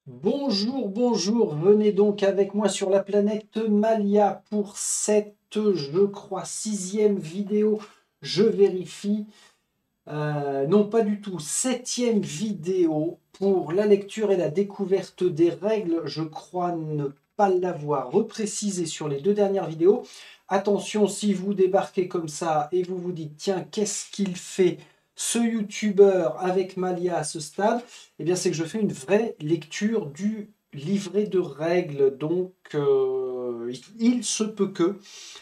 Bonjour, bonjour, venez donc avec moi sur la planète Malia pour cette, je crois, sixième vidéo. Je vérifie. Non, pas du tout. Septième vidéo pour la lecture et la découverte des règles. Je crois ne pas l'avoir reprécisé sur les deux dernières vidéos. Attention, si vous débarquez comme ça et vous vous dites, tiens, qu'est-ce qu'il fait ce youtubeur avec Malia à ce stade? Eh bien, c'est que je fais une vraie lecture du livret de règles. Donc, il se peut que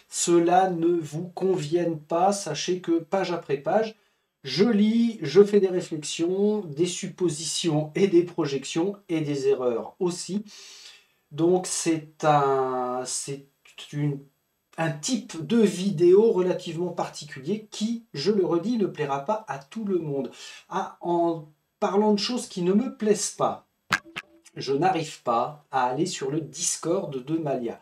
cela ne vous convienne pas. Sachez que page après page, je lis, je fais des réflexions, des suppositions et des projections et des erreurs aussi. Donc un type de vidéo relativement particulier qui, je le redis, ne plaira pas à tout le monde. Ah, en parlant de choses qui ne me plaisent pas, je n'arrive pas à aller sur le Discord de Malia.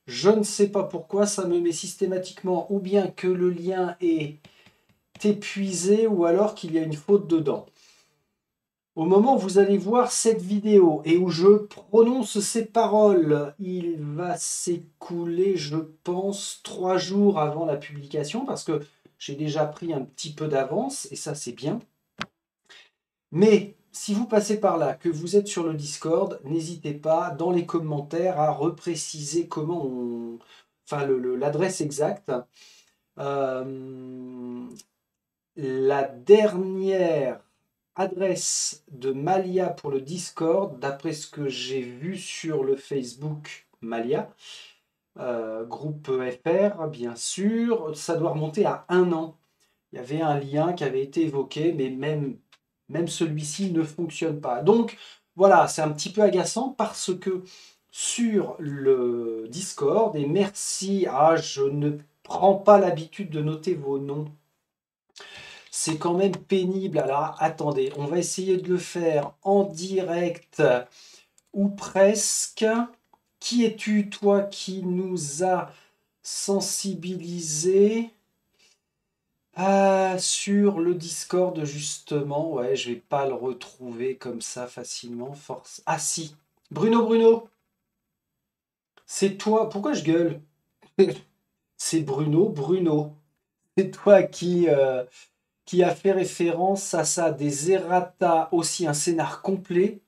Je ne sais pas pourquoi, ça me met systématiquement ou bien que le lien est épuisé ou alors qu'il y a une faute dedans. Au moment où vous allez voir cette vidéo et où je prononce ces paroles, il va s'écouler, je pense, 3 jours avant la publication parce que j'ai déjà pris un petit peu d'avance et ça c'est bien. Mais si vous passez par là, que vous êtes sur le Discord, n'hésitez pas dans les commentaires à repréciser comment on... Enfin, l'adresse exacte. Euh, la dernière adresse de Malia pour le Discord, d'après ce que j'ai vu sur le Facebook Malia, groupe FR, bien sûr, ça doit remonter à 1 an. Il y avait un lien qui avait été évoqué, mais même celui-ci ne fonctionne pas. Donc voilà, c'est un petit peu agaçant parce que sur le Discord, et merci, je ne prends pas l'habitude de noter vos noms, c'est quand même pénible. Alors attendez, on va essayer de le faire en direct ou presque. Qui es-tu, toi, qui nous a sensibilisés sur le Discord, justement? Ouais, je vais pas le retrouver comme ça facilement. Force. Ah si, Bruno, c'est toi. Pourquoi je gueule? C'est Bruno. C'est toi qui a fait référence à ça, des errata, aussi un scénar complet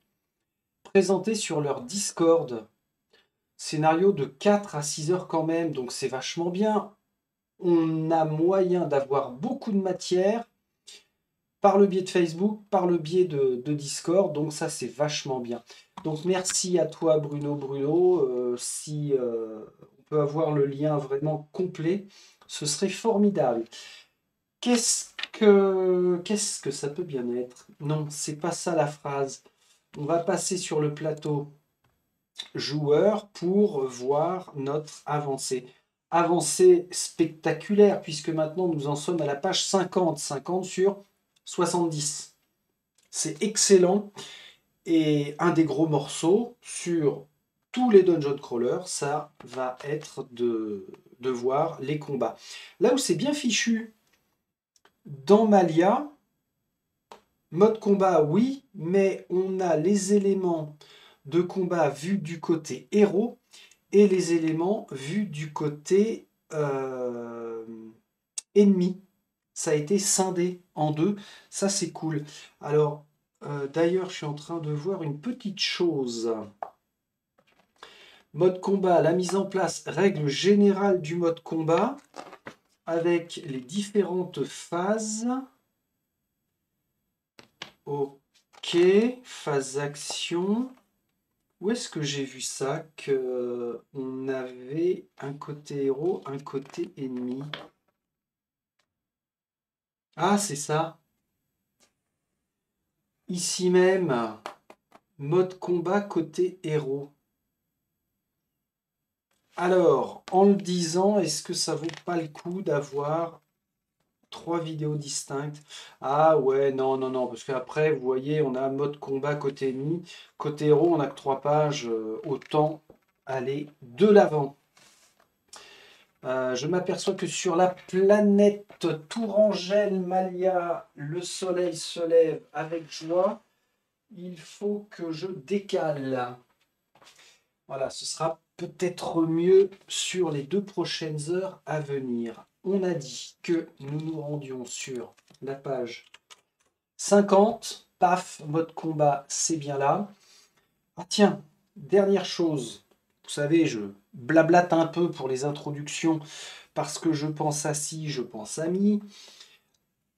présenté sur leur Discord. Scénario de 4 à 6 heures quand même, donc c'est vachement bien. On a moyen d'avoir beaucoup de matière par le biais de Facebook, par le biais de Discord, donc ça c'est vachement bien. Donc merci à toi Bruno. Si on peut avoir le lien vraiment complet, ce serait formidable. Qu'est-ce que ça peut bien être? Non, c'est pas ça la phrase. On va passer sur le plateau joueur pour voir notre avancée. Avancée spectaculaire, puisque maintenant nous en sommes à la page 50, 50 sur 70. C'est excellent. Et un des gros morceaux sur tous les dungeon crawlers, ça va être de voir les combats. Là où c'est bien fichu, dans Malia, mode combat, oui, mais on a les éléments de combat vus du côté héros et les éléments vus du côté ennemi. Ça a été scindé en deux. Ça, c'est cool. Alors, d'ailleurs, je suis en train de voir une petite chose. Mode combat, la mise en place, règle générale du mode combat, avec les différentes phases. Ok, phase action. Où est-ce que j'ai vu ça? Que on avait un côté héros, un côté ennemi. Ah, c'est ça. Ici même, mode combat côté héros. Alors, en le disant, est-ce que ça vaut pas le coup d'avoir 3 vidéos distinctes? Ah ouais, non, parce qu'après, vous voyez, on a mode combat côté ennemi. Côté héros, on n'a que 3 pages. Autant aller de l'avant. Je m'aperçois que sur la planète Tourangelle Malia, le soleil se lève avec joie. il faut que je décale. Voilà, ce sera peut-être mieux sur les 2 prochaines heures à venir. On a dit que nous nous rendions sur la page 50. Paf, mode combat, c'est bien là. Ah tiens, dernière chose. Vous savez, je blablate un peu pour les introductions parce que je pense à ci, je pense à mi.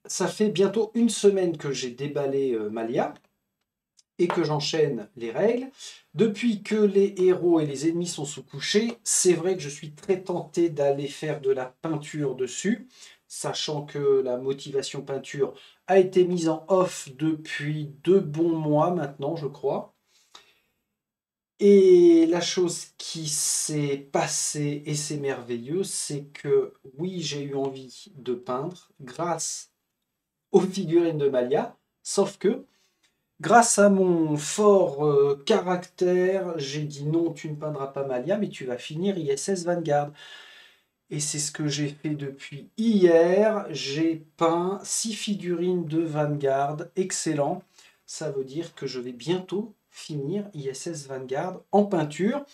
Ça fait bientôt une semaine que j'ai déballé Malia et que j'enchaîne les règles. Depuis que les héros et les ennemis sont sous-couchés, c'est vrai que je suis très tenté d'aller faire de la peinture dessus, sachant que la motivation peinture a été mise en off depuis 2 bons mois maintenant, je crois. Et la chose qui s'est passée, et c'est merveilleux, c'est que oui, j'ai eu envie de peindre grâce aux figurines de Malia, sauf que grâce à mon fort caractère, j'ai dit non, tu ne peindras pas Malia, mais tu vas finir ISS Vanguard. Et c'est ce que j'ai fait depuis hier. J'ai peint 6 figurines de Vanguard, excellent. Ça veut dire que je vais bientôt finir ISS Vanguard en peinture.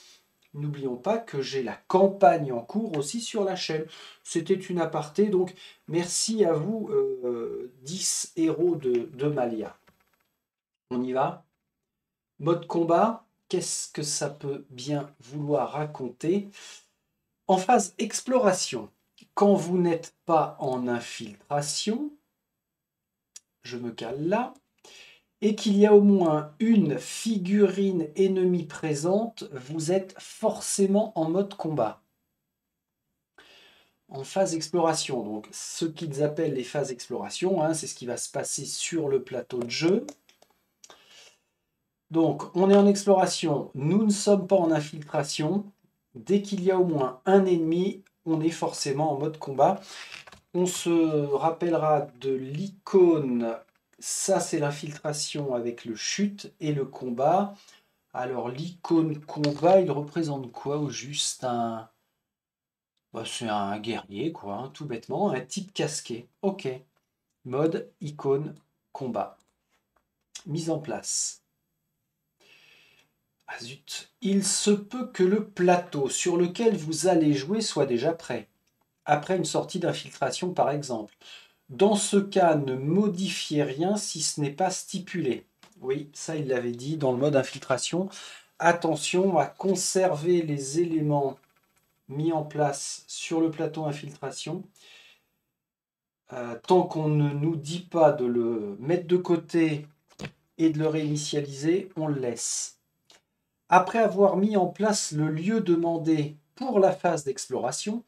N'oublions pas que j'ai la campagne en cours aussi sur la chaîne. C'était une aparté, donc merci à vous, 10 héros de Malia. On y va? Mode combat, qu'est-ce que ça peut bien vouloir raconter? En phase exploration, quand vous n'êtes pas en infiltration, je me cale là, et qu'il y a au moins une figurine ennemie présente, vous êtes forcément en mode combat. En phase exploration, donc ce qu'ils appellent les phases exploration, hein, c'est ce qui va se passer sur le plateau de jeu. Donc, on est en exploration, nous ne sommes pas en infiltration. Dès qu'il y a au moins un ennemi, on est forcément en mode combat. On se rappellera de l'icône, ça c'est l'infiltration avec le chute et le combat. Alors l'icône combat, il représente quoi au juste? C'est un guerrier, quoi, hein, tout bêtement, un type casqué. Ok, mode, icône, combat. Mise en place. Ah zut. Il se peut que le plateau sur lequel vous allez jouer soit déjà prêt, après une sortie d'infiltration par exemple. Dans ce cas, ne modifiez rien si ce n'est pas stipulé. Oui, ça il l'avait dit dans le mode infiltration. Attention à conserver les éléments mis en place sur le plateau infiltration. Tant qu'on ne nous dit pas de le mettre de côté et de le réinitialiser, on le laisse. Après avoir mis en place le lieu demandé pour la phase d'exploration,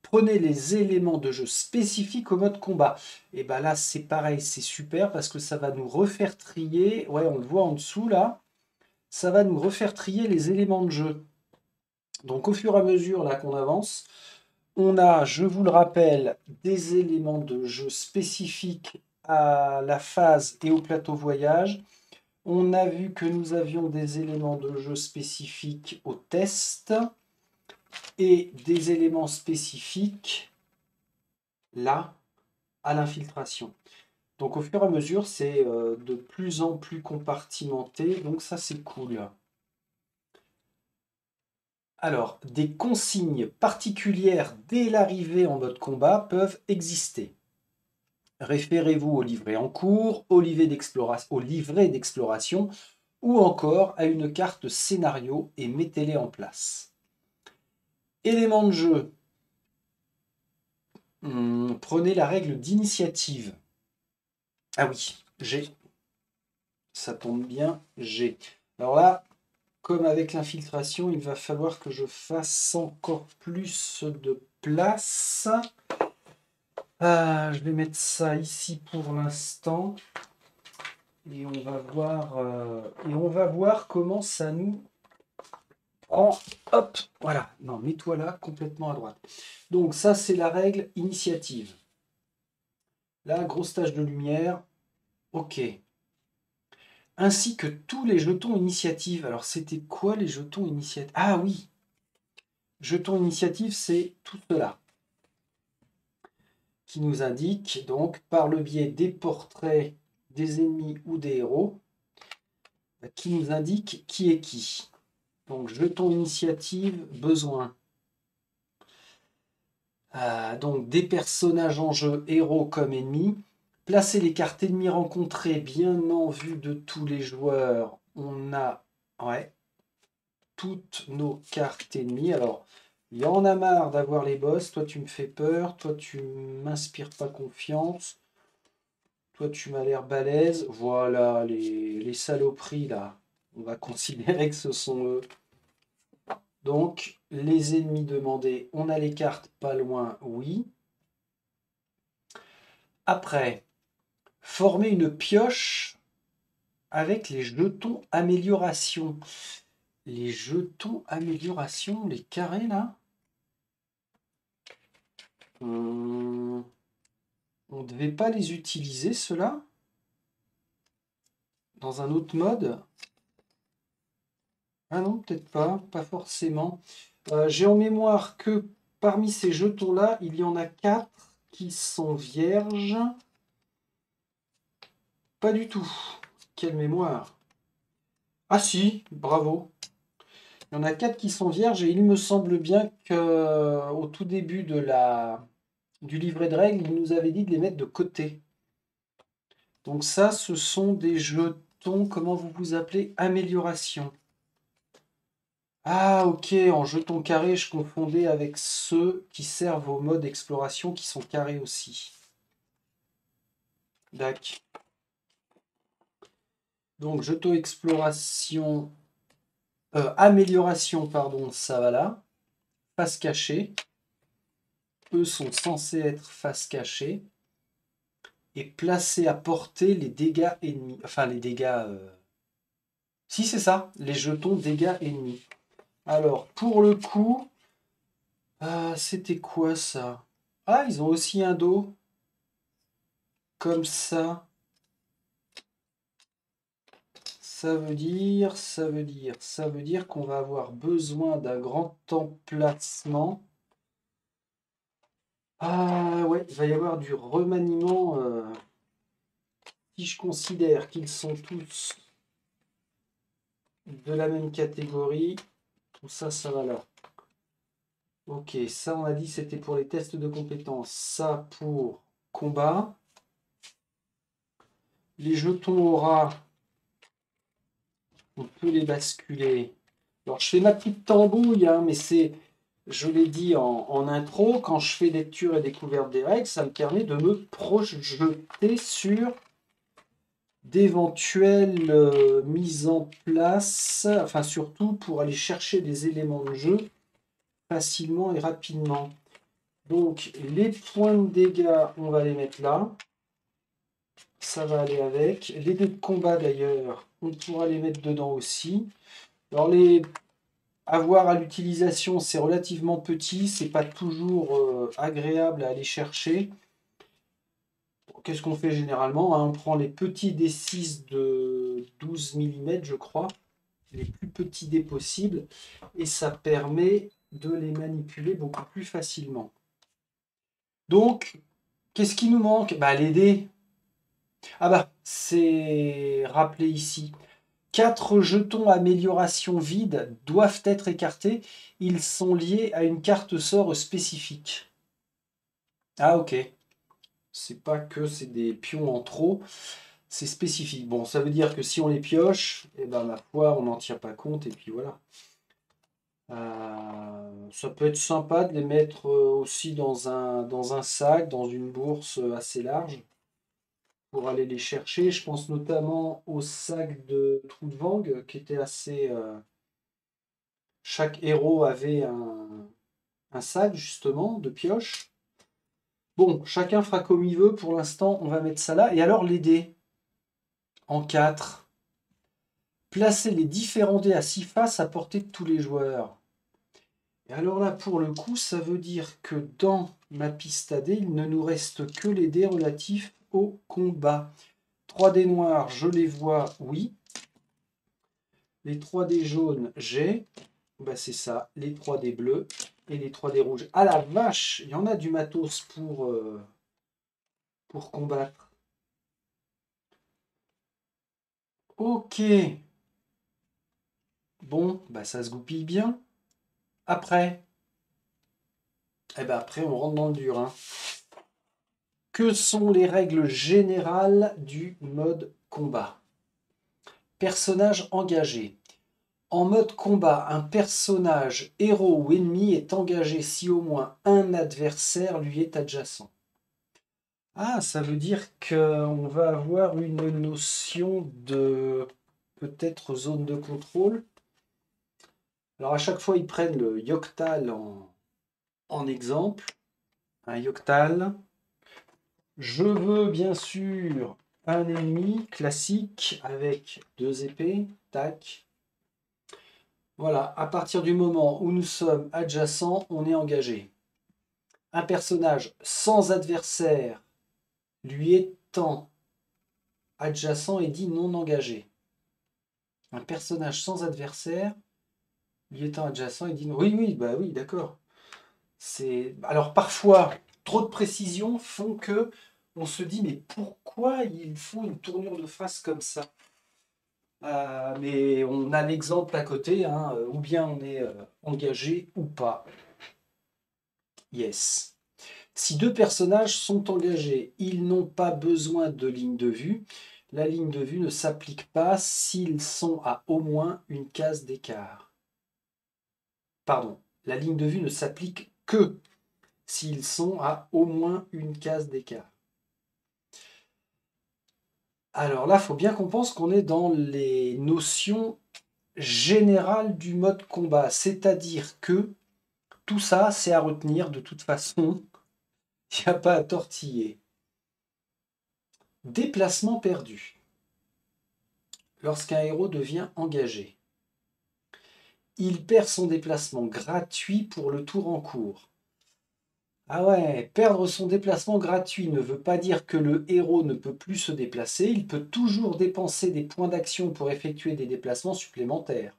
prenez les éléments de jeu spécifiques au mode combat. Et bien là, c'est pareil, c'est super parce que ça va nous refaire trier. Ouais, on le voit en dessous là. Ça va nous refaire trier les éléments de jeu. Donc au fur et à mesure là qu'on avance, on a, je vous le rappelle, des éléments de jeu spécifiques à la phase et au plateau voyage. On a vu que nous avions des éléments de jeu spécifiques au test et des éléments spécifiques là à l'infiltration. Donc au fur et à mesure, c'est de plus en plus compartimenté, donc ça c'est cool. Alors, des consignes particulières dès l'arrivée en mode combat peuvent exister. Référez-vous au livret en cours, au livret d'exploration ou encore à une carte scénario et mettez-les en place. Éléments de jeu. Prenez la règle d'initiative. Ah oui, j'ai. Ça tombe bien, j'ai. Alors là, comme avec l'infiltration, il va falloir que je fasse encore plus de place. Je vais mettre ça ici pour l'instant. Et on va voir comment ça nous prend. Hop, voilà. Non, mets-toi là, complètement à droite. Donc ça, c'est la règle initiative. Là, grosse tache de lumière. Ok. Ainsi que tous les jetons initiative. Alors, c'était quoi les jetons initiative? Ah oui. Jetons initiative, c'est tout cela. Qui nous indique, donc, par le biais des portraits des ennemis ou des héros, qui nous indique qui est qui. Donc, jeton initiative, besoin. Donc, des personnages en jeu, héros comme ennemis. Placer les cartes ennemies rencontrées bien en vue de tous les joueurs. On a toutes nos cartes ennemies. Alors, il y en a marre d'avoir les boss. Toi, tu me fais peur. Toi, tu m'inspires pas confiance. Toi, tu m'as l'air balèze. Voilà, les saloperies, là. On va considérer que ce sont eux. Donc, les ennemis demandés. On a les cartes pas loin, oui. Après, former une pioche avec les jetons amélioration. Les jetons amélioration, les carrés, là. On ne devait pas les utiliser, ceux-là, dans un autre mode. Ah non, peut-être pas, pas forcément. J'ai en mémoire que parmi ces jetons-là, il y en a 4 qui sont vierges. Pas du tout. Quelle mémoire. Ah si, bravo. Il y en a 4 qui sont vierges et il me semble bien qu'au tout début du livret de règles, il nous avait dit de les mettre de côté. Donc ça, ce sont des jetons, comment vous vous appelez? Amélioration. Ah ok, en jetons carrés, je confondais avec ceux qui servent au mode exploration qui sont carrés aussi. Dac. Donc jeton exploration, amélioration, pardon, ça va là. Face cachée. Eux sont censés être face cachée. Et placer à portée les dégâts ennemis. Enfin, les dégâts... Si, c'est ça, les jetons dégâts ennemis. Alors, pour le coup... c'était quoi, ça? Ah, ils ont aussi un dos. Comme ça. Ça veut dire qu'on va avoir besoin d'un grand emplacement. Ah ouais, il va y avoir du remaniement. Si je considère qu'ils sont tous de la même catégorie, tout ça, ça va là. Ok, ça on a dit c'était pour les tests de compétences. Ça pour combat. Les jetons aura, on peut les basculer. Alors je fais ma petite tambouille, hein, mais c'est, je l'ai dit en intro, quand je fais lecture et découverte des règles, ça me permet de me projeter sur d'éventuelles mises en place, enfin surtout pour aller chercher des éléments de jeu facilement et rapidement. Donc les points de dégâts, on va les mettre là. Ça va aller avec. Les dés de combat d'ailleurs, on pourra les mettre dedans aussi. Alors les avoir à l'utilisation, c'est relativement petit, c'est pas toujours agréable à aller chercher. Qu'est-ce qu'on fait généralement, hein? On prend les petits dés 6 de 12 mm, je crois, les plus petits dés possibles, et ça permet de les manipuler beaucoup plus facilement. Donc, qu'est-ce qui nous manque? Bah, les dés. Ah bah, c'est rappelé ici. 4 jetons amélioration vide doivent être écartés. Ils sont liés à une carte sort spécifique. Ah ok. C'est pas que c'est des pions en trop, c'est spécifique. Bon, ça veut dire que si on les pioche, eh ben ma foi, on n'en tient pas compte et puis voilà. Ça peut être sympa de les mettre aussi dans un sac, dans une bourse assez large pour aller les chercher. Je pense notamment au sac de Troudvang qui était assez... chaque héros avait un sac justement de pioche. Bon, chacun fera comme il veut. Pour l'instant, on va mettre ça là. Et alors les dés en 4. Placer les différents dés à 6 faces à portée de tous les joueurs. Et alors là, pour le coup, ça veut dire que dans ma piste à dés, il ne nous reste que les dés relatifs au combat. 3 dés noirs, je les vois, oui. Les 3 dés jaunes, j'ai. Bah, c'est ça, les 3 dés bleus et les 3 dés rouges. Ah la vache, il y en a du matos pour combattre. Ok. Bon, bah ça se goupille bien. Après, eh ben après on rentre dans le dur, hein. Que sont les règles générales du mode combat? Personnage engagé. En mode combat, un personnage, héros ou ennemi est engagé si au moins un adversaire lui est adjacent. Ah, ça veut dire qu'on va avoir une notion de peut-être zone de contrôle. Alors à chaque fois, ils prennent le Yoctal en exemple. Un Yoctal. Je veux bien sûr un ennemi classique avec 2 épées. Tac. Voilà, à partir du moment où nous sommes adjacents, on est engagé. Un personnage sans adversaire lui étant adjacent est dit non engagé. Un personnage sans adversaire lui étant adjacent est dit non. Oui, oui, bah oui, d'accord. Alors parfois, trop de précisions font que on se dit mais pourquoi ils font une tournure de phrase comme ça? Mais on a l'exemple à côté, hein, ou bien on est engagé ou pas. Yes. Si 2 personnages sont engagés, ils n'ont pas besoin de ligne de vue. La ligne de vue ne s'applique pas s'ils sont à au moins une case d'écart. Pardon, la ligne de vue ne s'applique que s'ils sont à au moins une case d'écart. Alors là, il faut bien qu'on pense qu'on est dans les notions générales du mode combat. C'est-à-dire que tout ça, c'est à retenir de toute façon. Il n'y a pas à tortiller. Déplacement perdu. Lorsqu'un héros devient engagé, il perd son déplacement gratuit pour le tour en cours. Ah ouais, perdre son déplacement gratuit ne veut pas dire que le héros ne peut plus se déplacer, il peut toujours dépenser des points d'action pour effectuer des déplacements supplémentaires.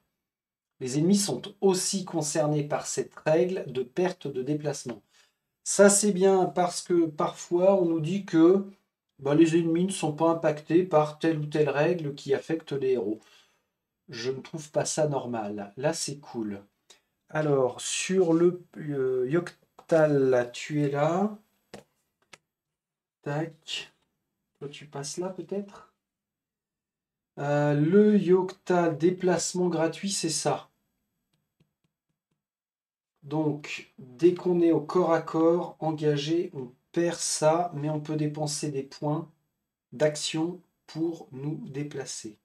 Les ennemis sont aussi concernés par cette règle de perte de déplacement. Ça c'est bien parce que parfois on nous dit que les ennemis ne sont pas impactés par telle ou telle règle qui affecte les héros. Je ne trouve pas ça normal. Là c'est cool. Alors, sur le Yoctal, là, tu es là. Tac. Toi, tu passes là, peut-être. Le Yoctal, déplacement gratuit, c'est ça. Donc, dès qu'on est au corps à corps, engagé, on perd ça, mais on peut dépenser des points d'action pour nous déplacer.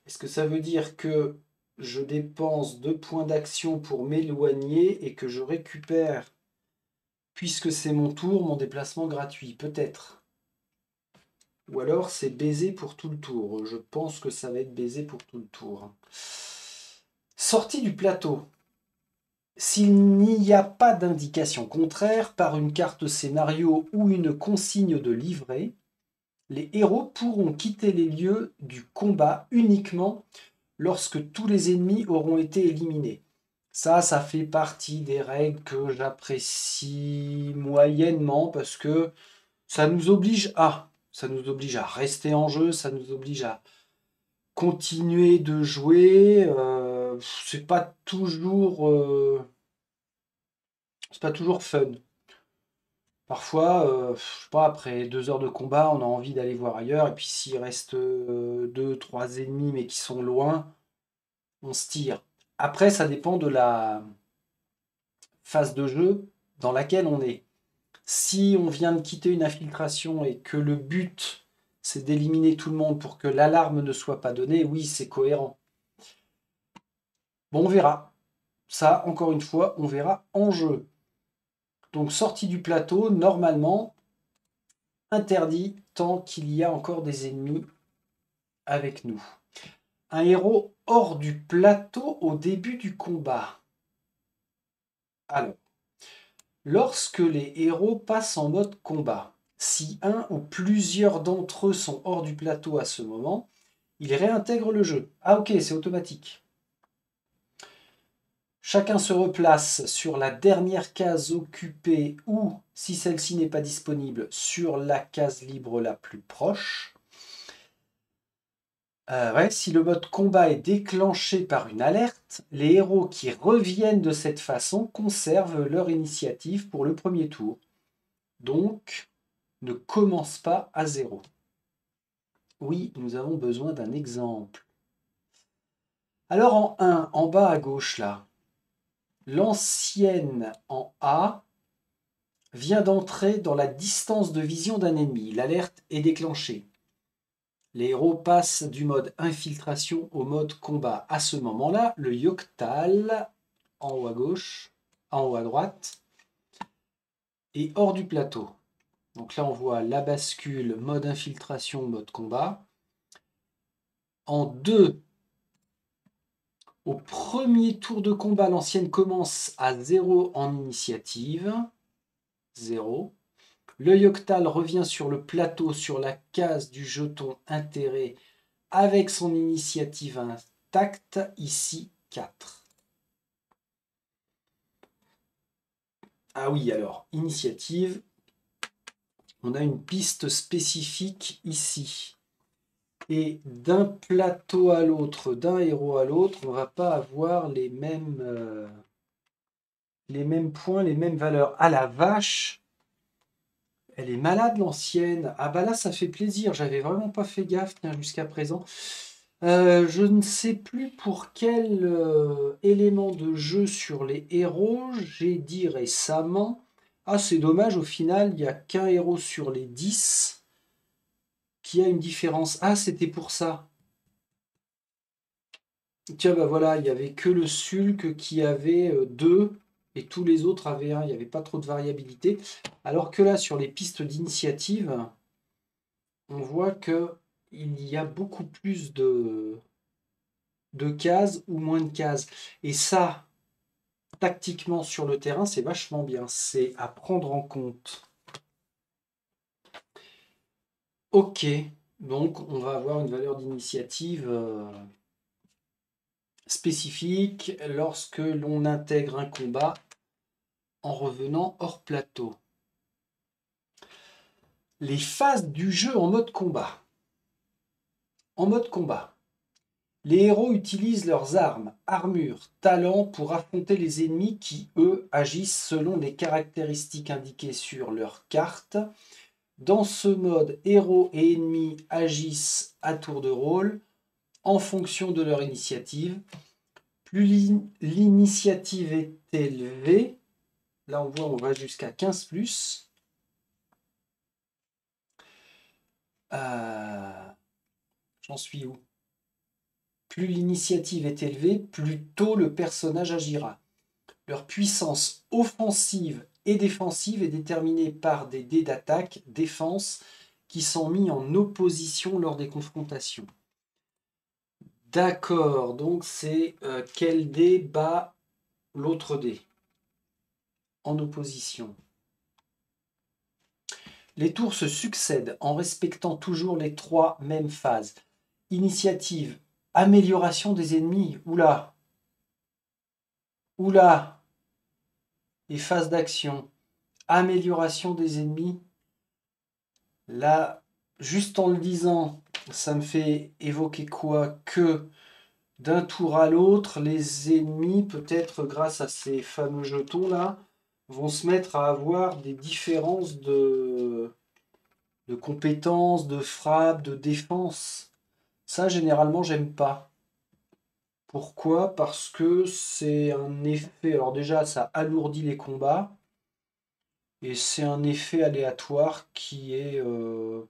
Est-ce que ça veut dire que je dépense 2 points d'action pour m'éloigner et que je récupère, puisque c'est mon tour, mon déplacement gratuit? Peut-être. Ou alors c'est baisé pour tout le tour. Je pense que ça va être baisé pour tout le tour. Sortie du plateau. S'il n'y a pas d'indication contraire par une carte scénario ou une consigne de livret, les héros pourront quitter les lieux du combat uniquement lorsque tous les ennemis auront été éliminés. Ça fait partie des règles que j'apprécie moyennement parce que ça nous oblige à rester en jeu, ça nous oblige à continuer de jouer. C'est pas toujours fun. Parfois, je sais pas, après 2 heures de combat, on a envie d'aller voir ailleurs. Et puis s'il reste 2, 3 ennemis mais qui sont loin, on se tire. Après, ça dépend de la phase de jeu dans laquelle on est. Si on vient de quitter une infiltration et que le but c'est d'éliminer tout le monde pour que l'alarme ne soit pas donnée, oui, c'est cohérent. Bon, on verra. Ça, encore une fois, on verra en jeu. Donc, sortie du plateau, normalement, interdit tant qu'il y a encore des ennemis avec nous. Un héros hors du plateau au début du combat. Alors, lorsque les héros passent en mode combat, si un ou plusieurs d'entre eux sont hors du plateau à ce moment, ils réintègrent le jeu. Ah ok, c'est automatique. Chacun se replace sur la dernière case occupée ou, si celle-ci n'est pas disponible, sur la case libre la plus proche. Ouais, si le mode combat est déclenché par une alerte, les héros qui reviennent de cette façon conservent leur initiative pour le premier tour. Donc, ne commence pas à 0. Oui, nous avons besoin d'un exemple. Alors en 1, en bas à gauche là, l'ancienne en A vient d'entrer dans la distance de vision d'un ennemi. L'alerte est déclenchée. Les héros passent du mode infiltration au mode combat. À ce moment-là, le Yoctal, en haut à gauche, en haut à droite, est hors du plateau. Donc là, on voit la bascule, mode infiltration, mode combat. En 2, au premier tour de combat, l'ancienne commence à 0 en initiative. 0. Le Yoctal revient sur le plateau sur la case du jeton intérêt avec son initiative intacte, ici 4. Ah oui, alors, initiative, on a une piste spécifique ici. Et d'un plateau à l'autre, d'un héros à l'autre, on ne va pas avoir les mêmes points, les mêmes valeurs. Ah la vache! Elle est malade l'ancienne. Ah bah là ça fait plaisir, j'avais vraiment pas fait gaffe jusqu'à présent. Je ne sais plus pour quel élément de jeu sur les héros j'ai dit récemment. Ah c'est dommage, au final il n'y a qu'un héros sur les 10 qui a une différence. Ah c'était pour ça. Tiens bah voilà, il n'y avait que le Sulk qui avait 2 et tous les autres avaient 1. Il n'y avait pas trop de variabilité. Alors que là sur les pistes d'initiative, on voit que il y a beaucoup plus de cases ou moins de cases. Et ça, tactiquement sur le terrain, c'est vachement bien. C'est à prendre en compte. Ok, donc on va avoir une valeur d'initiative spécifique lorsque l'on intègre un combat en revenant hors plateau. Les phases du jeu en mode combat. En mode combat, les héros utilisent leurs armes, armures, talents pour affronter les ennemis qui, eux, agissent selon les caractéristiques indiquées sur leur carte. Dans ce mode, héros et ennemis agissent à tour de rôle en fonction de leur initiative. Plus l'initiative est élevée, là on voit on va jusqu'à 15+. J'en suis où? Plus l'initiative est élevée, plus tôt le personnage agira. Leur puissance offensive et défensive est déterminée par des dés d'attaque, défense, qui sont mis en opposition lors des confrontations. D'accord, donc c'est quel dé bat l'autre dé en opposition. Les tours se succèdent en respectant toujours les 3 mêmes phases. Initiative, amélioration des ennemis, oula, oula, et phase d'action, amélioration des ennemis. Là, juste en le disant, ça me fait évoquer quoi? Que d'un tour à l'autre, les ennemis, peut-être grâce à ces fameux jetons là, vont se mettre à avoir des différences de compétences, de frappe, de défense. Ça, généralement, j'aime pas. Pourquoi? Parce que c'est un effet... Alors déjà, ça alourdit les combats. Et c'est un effet aléatoire que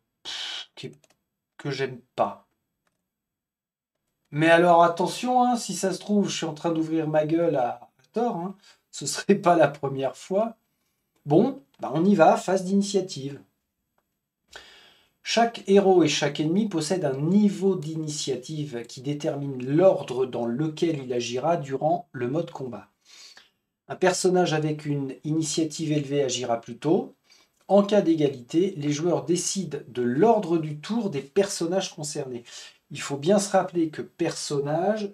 j'aime pas. Mais alors attention, hein, si ça se trouve, je suis en train d'ouvrir ma gueule à tort. Hein, ce serait pas la première fois. Bon, bah on y va, phase d'initiative. Chaque héros et chaque ennemi possède un niveau d'initiative qui détermine l'ordre dans lequel il agira durant le mode combat. Un personnage avec une initiative élevée agira plus tôt. En cas d'égalité, les joueurs décident de l'ordre du tour des personnages concernés. Il faut bien se rappeler que personnage,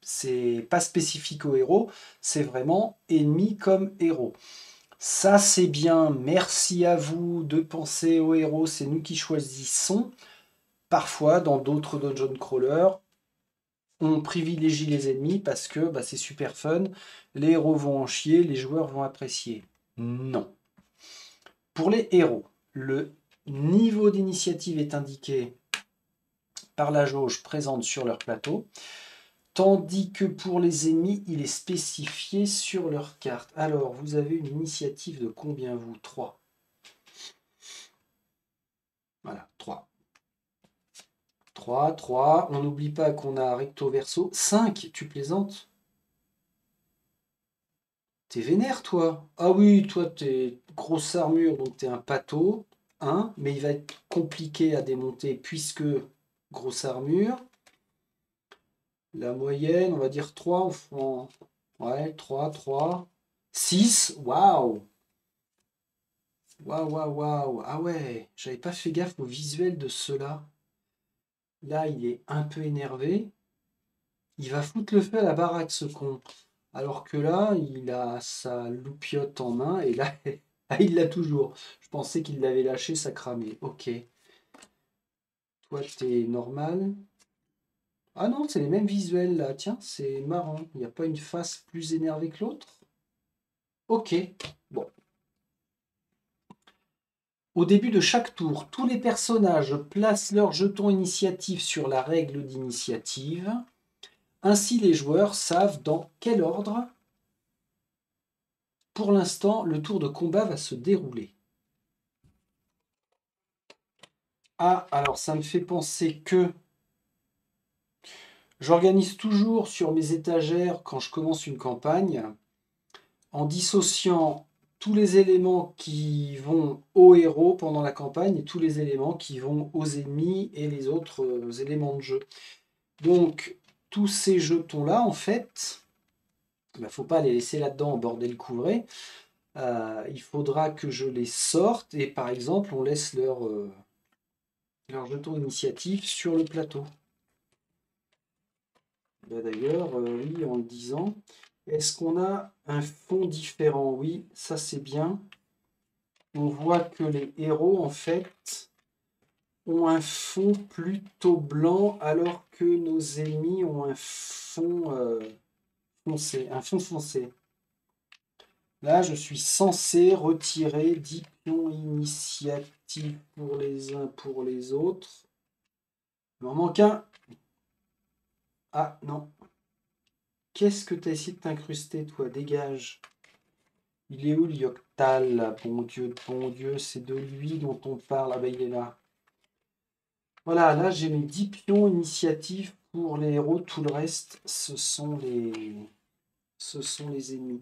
c'est pas spécifique aux héros, c'est vraiment ennemi comme héros. Ça c'est bien, merci à vous de penser aux héros, c'est nous qui choisissons. parfois, dans d'autres dungeon crawlers, on privilégie les ennemis parce que bah, c'est super fun, les héros vont en chier, les joueurs vont apprécier. Non. Pour les héros, le niveau d'initiative est indiqué par la jauge présente sur leur plateau, tandis que pour les ennemis, il est spécifié sur leur carte. Alors, vous avez une initiative de combien, vous? 3. Voilà, 3. 3, 3. On n'oublie pas qu'on a recto verso. 5, tu plaisantes? T'es vénère, toi? Ah oui, toi, t'es grosse armure, donc t'es un pâteau. 1, mais il va être compliqué à démonter puisque grosse armure. La moyenne, on va dire 3. Ouais, 3, 3. 6, waouh! Waouh, waouh, waouh! Ah ouais, j'avais pas fait gaffe au visuel de cela. Là, il est un peu énervé. Il va foutre le feu à la baraque, ce con. Alors que là, il a sa loupiote en main et là, ah, il l'a toujours. Je pensais qu'il l'avait lâché, ça cramait. Ok. Toi, t'es normal. Ah non, c'est les mêmes visuels là. Tiens, c'est marrant. Il n'y a pas une face plus énervée que l'autre. Ok. Bon. Au début de chaque tour, tous les personnages placent leur jeton initiative sur la règle d'initiative. Ainsi, les joueurs savent dans quel ordre, pour l'instant, le tour de combat va se dérouler. Ah, alors ça me fait penser que j'organise toujours sur mes étagères, quand je commence une campagne, en dissociant tous les éléments qui vont aux héros pendant la campagne et tous les éléments qui vont aux ennemis et les autres éléments de jeu. Donc, tous ces jetons-là, en fait, il ne faut pas les laisser là-dedans en bordel couvré. Il faudra que je les sorte et, par exemple, on laisse leur jeton initiative sur le plateau. Là, d'ailleurs, oui, en le disant, est-ce qu'on a un fond différent? Oui, ça c'est bien. On voit que les héros, en fait, ont un fond plutôt blanc, alors que nos ennemis ont un fond foncé, un fond foncé. Là, je suis censé retirer 10 pions initiatifs pour les uns pour les autres. Il m'en manque un. Ah, non. Qu'est-ce que tu as essayé de t'incruster, toi? Dégage. Il est où le Yoctal, là? Bon Dieu, c'est de lui dont on parle. Ah ben, il est là. Voilà, là, j'ai mes 10 pions initiatifs pour les héros. Tout le reste, ce sont les ennemis.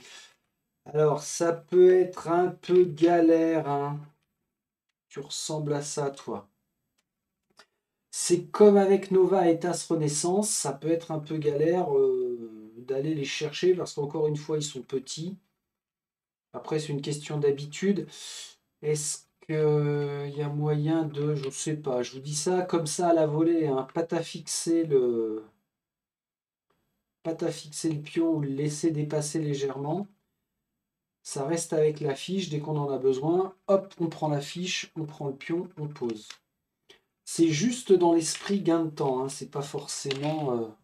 Alors, ça peut être un peu galère, hein. Tu ressembles à ça, toi. C'est comme avec Nova et TAS Renaissance, ça peut être un peu galère d'aller les chercher parce qu'encore une fois, ils sont petits. Après, c'est une question d'habitude. Est-ce qu'il y a moyen de... Je ne sais pas, je vous dis ça comme ça à la volée, hein, pas à fixer le pion ou le laisser dépasser légèrement. Ça reste avec la fiche, dès qu'on en a besoin, hop, on prend la fiche, on prend le pion, on pose. C'est juste dans l'esprit gain de temps, hein, c'est pas forcément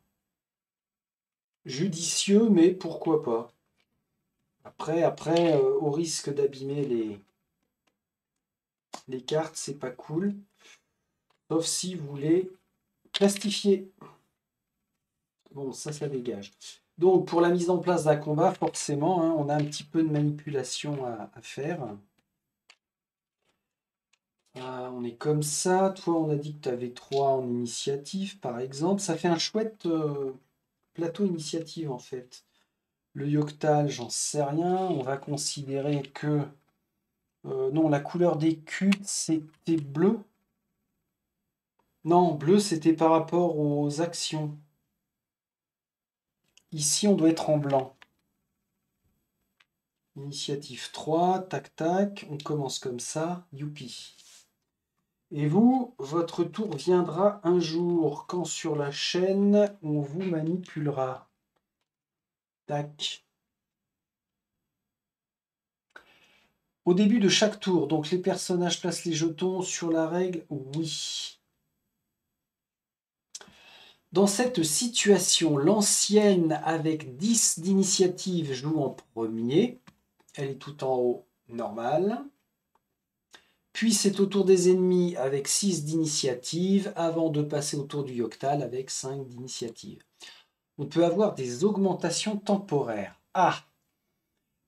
judicieux, mais pourquoi pas. Après au risque d'abîmer les cartes, c'est pas cool. Sauf si vous voulez plastifier. Bon, ça dégage. Donc, pour la mise en place d'un combat, forcément, hein, on a un petit peu de manipulation à faire. On est comme ça. Toi, on a dit que tu avais 3 en initiative, par exemple. Ça fait un chouette plateau initiative, en fait. Le Yoctal, j'en sais rien. On va considérer que... non, la couleur des cubes, c'était bleu. Non, bleu, c'était par rapport aux actions. Ici, on doit être en blanc. Initiative 3, tac tac, on commence comme ça, youpi. Et vous, votre tour viendra un jour quand sur la chaîne, on vous manipulera. Tac. Au début de chaque tour, donc les personnages placent les jetons sur la règle, oui. Dans cette situation, l'ancienne avec 10 d'initiative joue en premier. Elle est tout en haut, normal. Puis c'est au tour des ennemis avec 6 d'initiative, avant de passer au tour du Yoctal avec 5 d'initiative. On peut avoir des augmentations temporaires. Ah!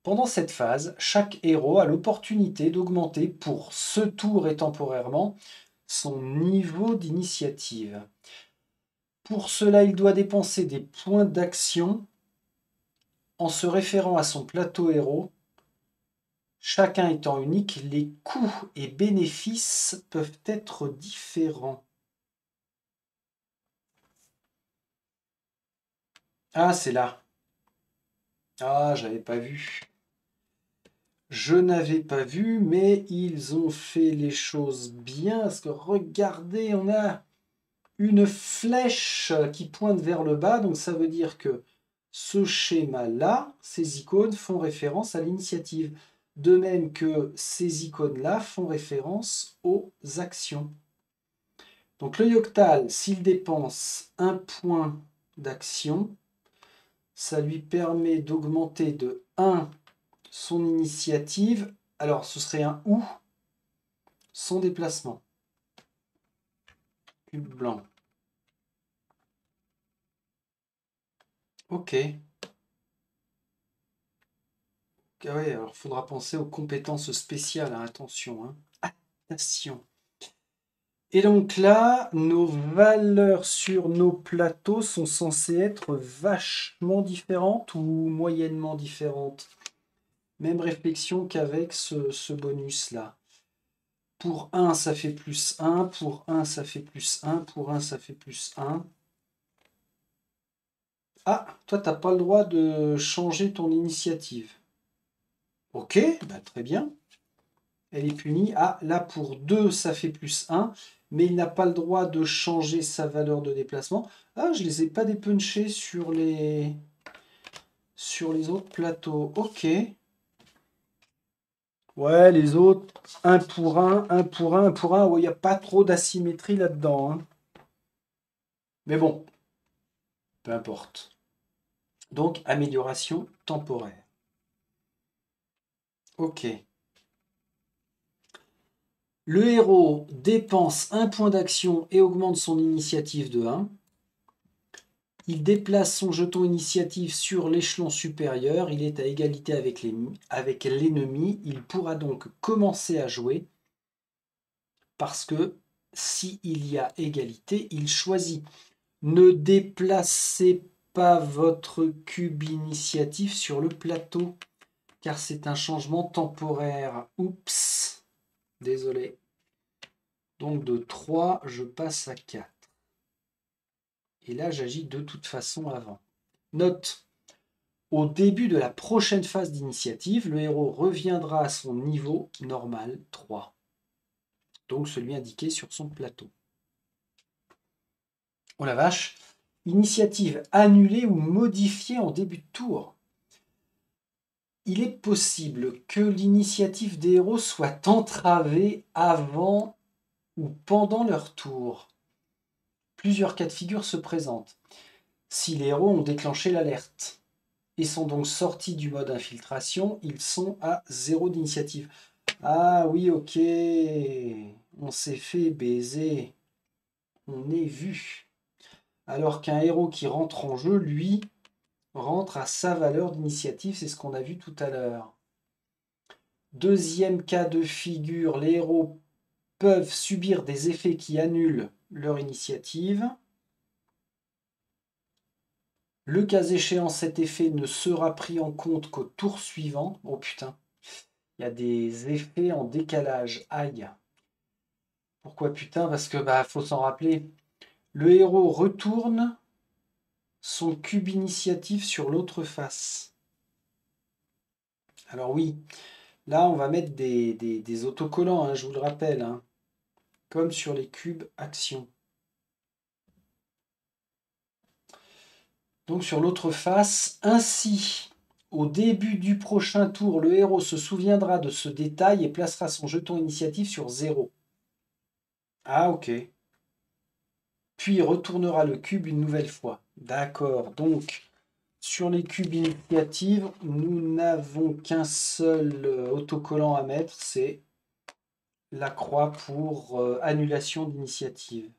Pendant cette phase, chaque héros a l'opportunité d'augmenter pour ce tour et temporairement son niveau d'initiative. Pour cela, il doit dépenser des points d'action en se référant à son plateau héros. Chacun étant unique, les coûts et bénéfices peuvent être différents. Ah, c'est là. Ah, j'avais pas vu. Je n'avais pas vu, mais ils ont fait les choses bien. Parce que regardez, on a une flèche qui pointe vers le bas. Donc ça veut dire que ce schéma-là, ces icônes font référence à l'initiative. De même que ces icônes-là font référence aux actions. Donc le Yoctal, s'il dépense un point d'action, ça lui permet d'augmenter de 1 son initiative. Alors ce serait un ou son déplacement. Cube blanc. Ok. Ah ouais, alors il faudra penser aux compétences spéciales, hein, attention. Hein. Attention. Et donc là, nos valeurs sur nos plateaux sont censées être vachement différentes ou moyennement différentes. Même réflexion qu'avec ce bonus-là. Pour 1, ça fait plus 1. Pour 1, ça fait plus 1. Pour 1, ça fait plus 1. Ah, toi, tu n'as pas le droit de changer ton initiative. Ok, bah très bien. Elle est punie. Ah, là, pour 2, ça fait plus 1. Mais il n'a pas le droit de changer sa valeur de déplacement. Ah, je ne les ai pas dépunchés sur les autres plateaux. Ok. Ouais, les autres, 1 pour 1, 1 pour 1, 1 pour 1. Il n'y a pas trop d'asymétrie là-dedans. Hein. Mais bon, peu importe. Donc, amélioration temporaire. Ok. Le héros dépense 1 point d'action et augmente son initiative de 1. Il déplace son jeton initiative sur l'échelon supérieur. Il est à égalité avec l'ennemi. Il pourra donc commencer à jouer parce que s'il y a égalité, il choisit. Ne déplacez pas votre cube initiative sur le plateau car c'est un changement temporaire. Oups, désolé. Donc de 3, je passe à 4. Et là, j'agis de toute façon avant. Note, au début de la prochaine phase d'initiative, le héros reviendra à son niveau normal 3. Donc celui indiqué sur son plateau. Oh la vache! Initiative annulée ou modifiée en début de tour. Il est possible que l'initiative des héros soit entravée avant ou pendant leur tour. Plusieurs cas de figure se présentent. Si les héros ont déclenché l'alerte et sont donc sortis du mode infiltration, ils sont à 0 d'initiative. Ah oui, ok. On s'est fait baiser. On est vu. Alors qu'un héros qui rentre en jeu, lui, rentre à sa valeur d'initiative. C'est ce qu'on a vu tout à l'heure. Deuxième cas de figure, les héros peuvent subir des effets qui annulent leur initiative. Le cas échéant, cet effet ne sera pris en compte qu'au tour suivant. Oh putain, il y a des effets en décalage. Aïe. Pourquoi putain? Parce que faut s'en rappeler. Le héros retourne son cube initiative sur l'autre face. Alors oui, là on va mettre des autocollants, hein, je vous le rappelle, hein, comme sur les cubes actions. Donc sur l'autre face, ainsi, au début du prochain tour, le héros se souviendra de ce détail et placera son jeton initiative sur 0. Ah ok. puis retournera le cube une nouvelle fois. D'accord, donc sur les cubes initiatives, nous n'avons qu'un seul autocollant à mettre, c'est la croix pour annulation d'initiative.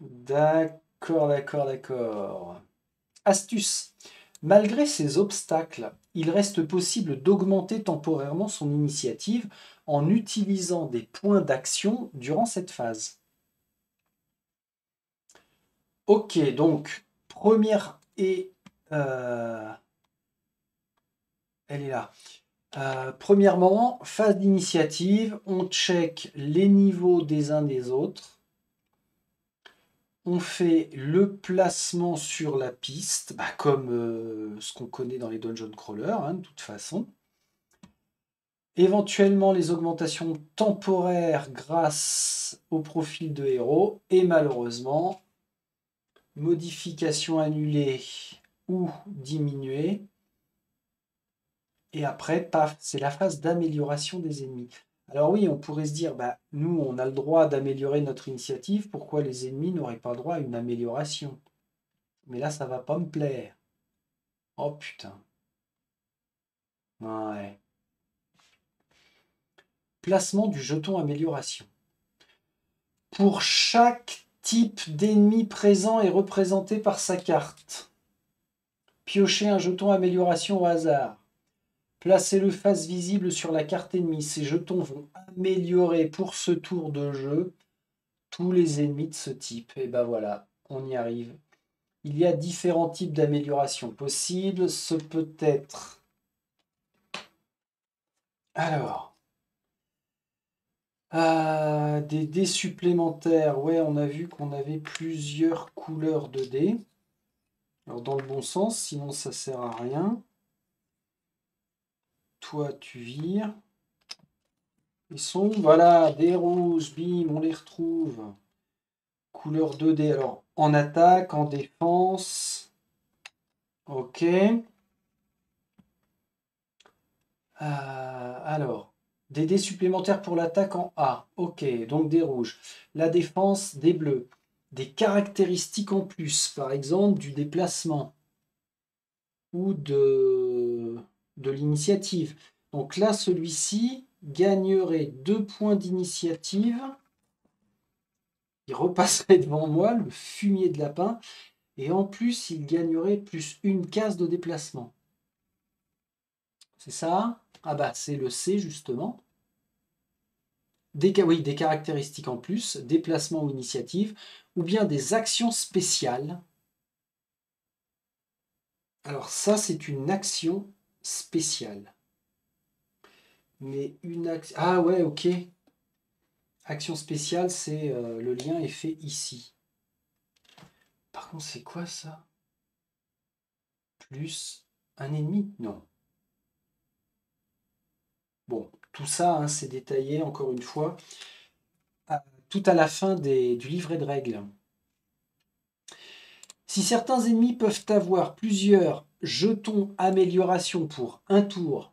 D'accord, d'accord, d'accord. Astuce. Malgré ces obstacles, il reste possible d'augmenter temporairement son initiative en utilisant des points d'action durant cette phase. Ok, donc, première et... elle est là. Premièrement, phase d'initiative, on check les niveaux des uns des autres. On fait le placement sur la piste, comme ce qu'on connaît dans les dungeon crawlers, de toute façon. Éventuellement les augmentations temporaires grâce au profil de héros. Et malheureusement, modification annulée ou diminuée. Et après, paf, c'est la phase d'amélioration des ennemis. Alors oui, on pourrait se dire, nous, on a le droit d'améliorer notre initiative, pourquoi les ennemis n'auraient pas le droit à une amélioration? Mais là, ça va pas me plaire. Oh putain. Ouais. Placement du jeton amélioration. Pour chaque type d'ennemi présent et représenté par sa carte, piochez un jeton amélioration au hasard. Placez-le face visible sur la carte ennemie. Ces jetons vont améliorer pour ce tour de jeu tous les ennemis de ce type. Et ben voilà, on y arrive. Il y a différents types d'améliorations possibles. Ce peut être... Alors... des dés supplémentaires. Ouais, on a vu qu'on avait plusieurs couleurs de dés. Alors dans le bon sens, sinon ça sert à rien. Toi, tu vires. Ils sont, voilà, des rouges, bim, on les retrouve. Couleur 2D, alors en attaque, en défense. Ok. Alors, des dés supplémentaires pour l'attaque en A. Ok, donc des rouges. La défense, des bleus. Des caractéristiques en plus, par exemple du déplacement ou de l'initiative. Donc là, celui-ci gagnerait 2 points d'initiative. Il repasserait devant moi, le fumier de lapin. Et en plus, il gagnerait plus une case de déplacement. C'est ça? Ah bah, c'est le C, justement. Oui, des caractéristiques en plus, déplacement ou initiative, ou bien des actions spéciales. Alors ça, c'est une action spéciale. Mais une action... Ah ouais, ok. Action spéciale, c'est le lien est fait ici. Par contre, c'est quoi ça? Plus un ennemi? Non. Bon, tout ça, c'est détaillé, encore une fois, tout à la fin du livret de règles. Si certains ennemis peuvent avoir plusieurs jetons amélioration pour un tour,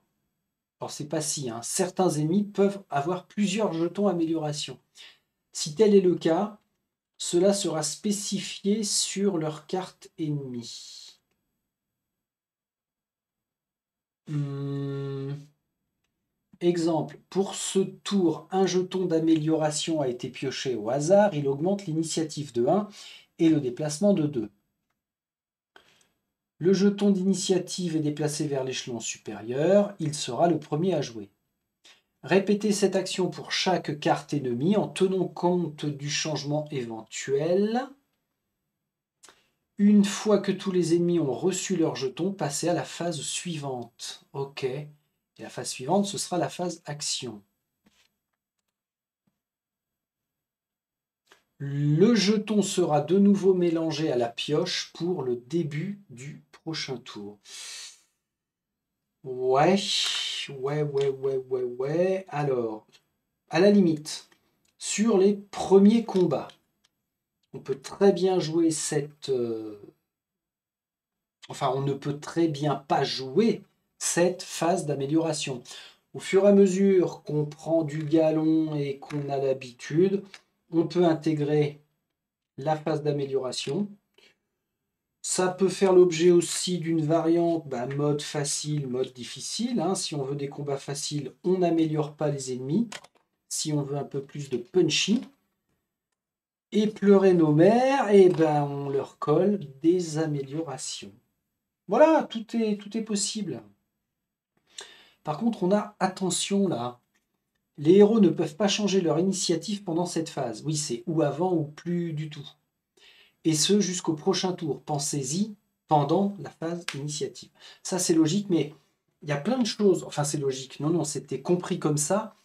alors c'est pas si, certains ennemis peuvent avoir plusieurs jetons amélioration. Si tel est le cas, cela sera spécifié sur leur carte ennemie. Exemple, pour ce tour, un jeton d'amélioration a été pioché au hasard, il augmente l'initiative de 1 et le déplacement de 2. Le jeton d'initiative est déplacé vers l'échelon supérieur, il sera le premier à jouer. Répétez cette action pour chaque carte ennemie en tenant compte du changement éventuel. Une fois que tous les ennemis ont reçu leur jeton, passez à la phase suivante. Ok. Et la phase suivante, ce sera la phase action. Le jeton sera de nouveau mélangé à la pioche pour le début du prochain tour. Ouais. Alors, à la limite, sur les premiers combats, on peut très bien jouer cette... Enfin, on ne peut très bien pas jouer cette phase d'amélioration. Au fur et à mesure qu'on prend du galon et qu'on a l'habitude, on peut intégrer la phase d'amélioration. Ça peut faire l'objet aussi d'une variante mode facile, mode difficile. Hein. Si on veut des combats faciles, on n'améliore pas les ennemis. Si on veut un peu plus de punchy, et pleurer nos mères, et on leur colle des améliorations. Voilà, tout est possible. Par contre, on a attention là. Les héros ne peuvent pas changer leur initiative pendant cette phase. Oui, c'est ou avant ou plus du tout. Et ce, jusqu'au prochain tour. Pensez-y pendant la phase initiative. Ça, c'est logique, mais il y a plein de choses. Enfin, c'est logique. Non, c'était compris comme ça.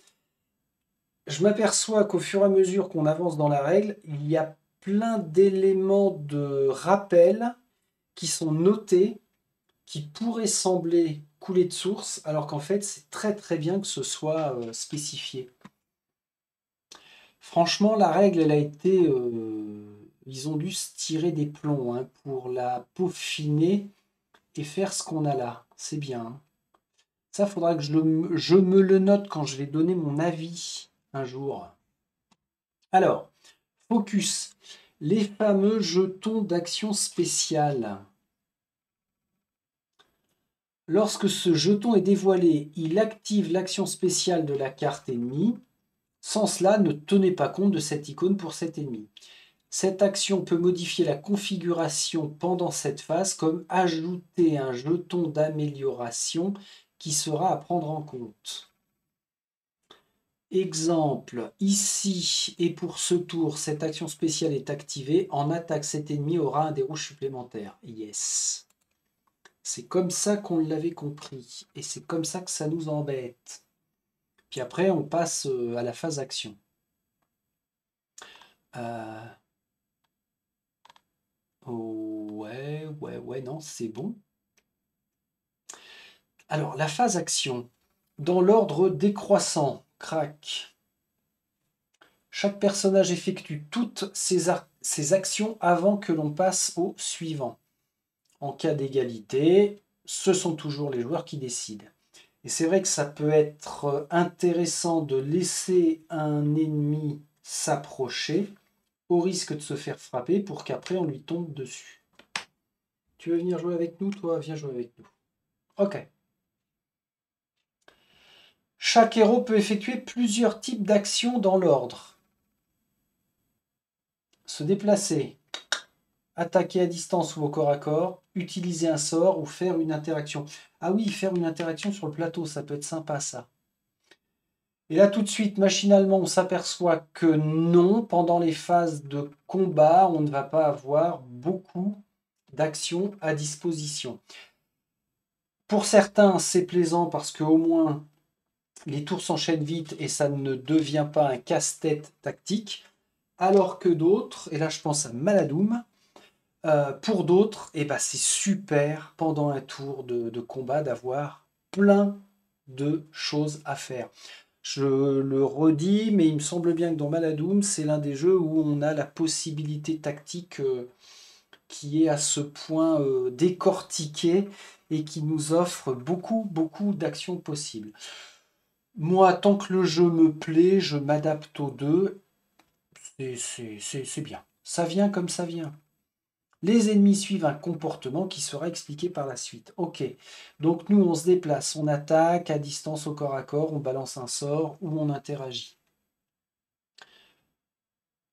Je m'aperçois qu'au fur et à mesure qu'on avance dans la règle, il y a plein d'éléments de rappel qui sont notés, qui pourraient sembler couler de source, alors qu'en fait, c'est très très bien que ce soit spécifié. Franchement, la règle, elle a été... ils ont dû se tirer des plombs hein, pour la peaufiner et faire ce qu'on a là. C'est bien. Hein. Ça, il faudra que je me le note quand je vais donner mon avis un jour. Alors, focus. Les fameux jetons d'action spéciale. Lorsque ce jeton est dévoilé, il active l'action spéciale de la carte ennemie. Sans cela, ne tenez pas compte de cette icône pour cet ennemi. Cette action peut modifier la configuration pendant cette phase, comme ajouter un jeton d'amélioration qui sera à prendre en compte. Exemple, ici et pour ce tour, cette action spéciale est activée. En attaque, cet ennemi aura un des rouges supplémentaires. Yes. C'est comme ça qu'on l'avait compris. Et c'est comme ça que ça nous embête. Puis après, on passe à la phase action. Ouais, non, c'est bon. Alors, la phase action. Dans l'ordre décroissant, crac. Chaque personnage effectue toutes ses actions avant que l'on passe au suivant. En cas d'égalité, ce sont toujours les joueurs qui décident. Et c'est vrai que ça peut être intéressant de laisser un ennemi s'approcher au risque de se faire frapper pour qu'après on lui tombe dessus. Tu veux venir jouer avec nous, toi? Viens jouer avec nous. Ok. Chaque héros peut effectuer plusieurs types d'actions dans l'ordre. Se déplacer, attaquer à distance ou au corps à corps, utiliser un sort ou faire une interaction. Ah oui, faire une interaction sur le plateau, ça peut être sympa ça. Et là tout de suite, machinalement, on s'aperçoit que non, pendant les phases de combat, on ne va pas avoir beaucoup d'actions à disposition. Pour certains, c'est plaisant parce qu'au moins, les tours s'enchaînent vite et ça ne devient pas un casse-tête tactique. Alors que d'autres, et là je pense à Maladoum, pour d'autres, c'est super pendant un tour de combat d'avoir plein de choses à faire. Je le redis, mais il me semble bien que dans Maladoum, c'est l'un des jeux où on a la possibilité tactique qui est à ce point décortiquée et qui nous offre beaucoup d'actions possibles. Moi, tant que le jeu me plaît, je m'adapte aux deux. C'est bien. Ça vient comme ça vient. Les ennemis suivent un comportement qui sera expliqué par la suite. Ok, donc nous on se déplace, on attaque à distance au corps à corps, on balance un sort ou on interagit.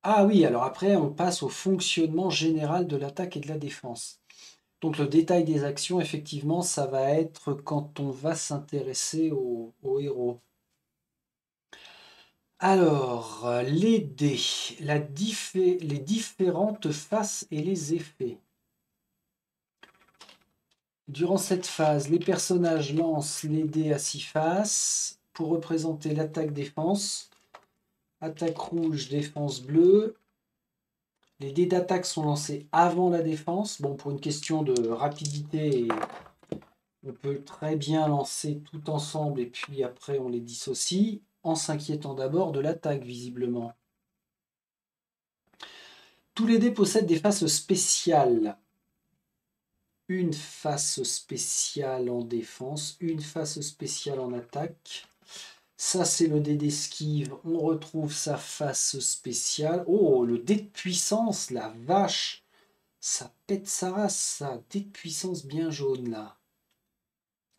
Ah oui, alors après on passe au fonctionnement général de l'attaque et de la défense. Donc le détail des actions, effectivement, ça va être quand on va s'intéresser au héros. Alors, les dés, les différentes faces et les effets. Durant cette phase, les personnages lancent les dés à 6 faces pour représenter l'attaque-défense. Attaque rouge, défense bleue. Les dés d'attaque sont lancés avant la défense. Bon, pour une question de rapidité, on peut très bien lancer tout ensemble et puis après on les dissocie, en s'inquiétant d'abord de l'attaque, visiblement. Tous les dés possèdent des faces spéciales. Une face spéciale en défense, une face spéciale en attaque. Ça, c'est le dé d'esquive. On retrouve sa face spéciale. Oh, le dé de puissance, la vache. Ça pète sa race, ça. Dé de puissance bien jaune, là.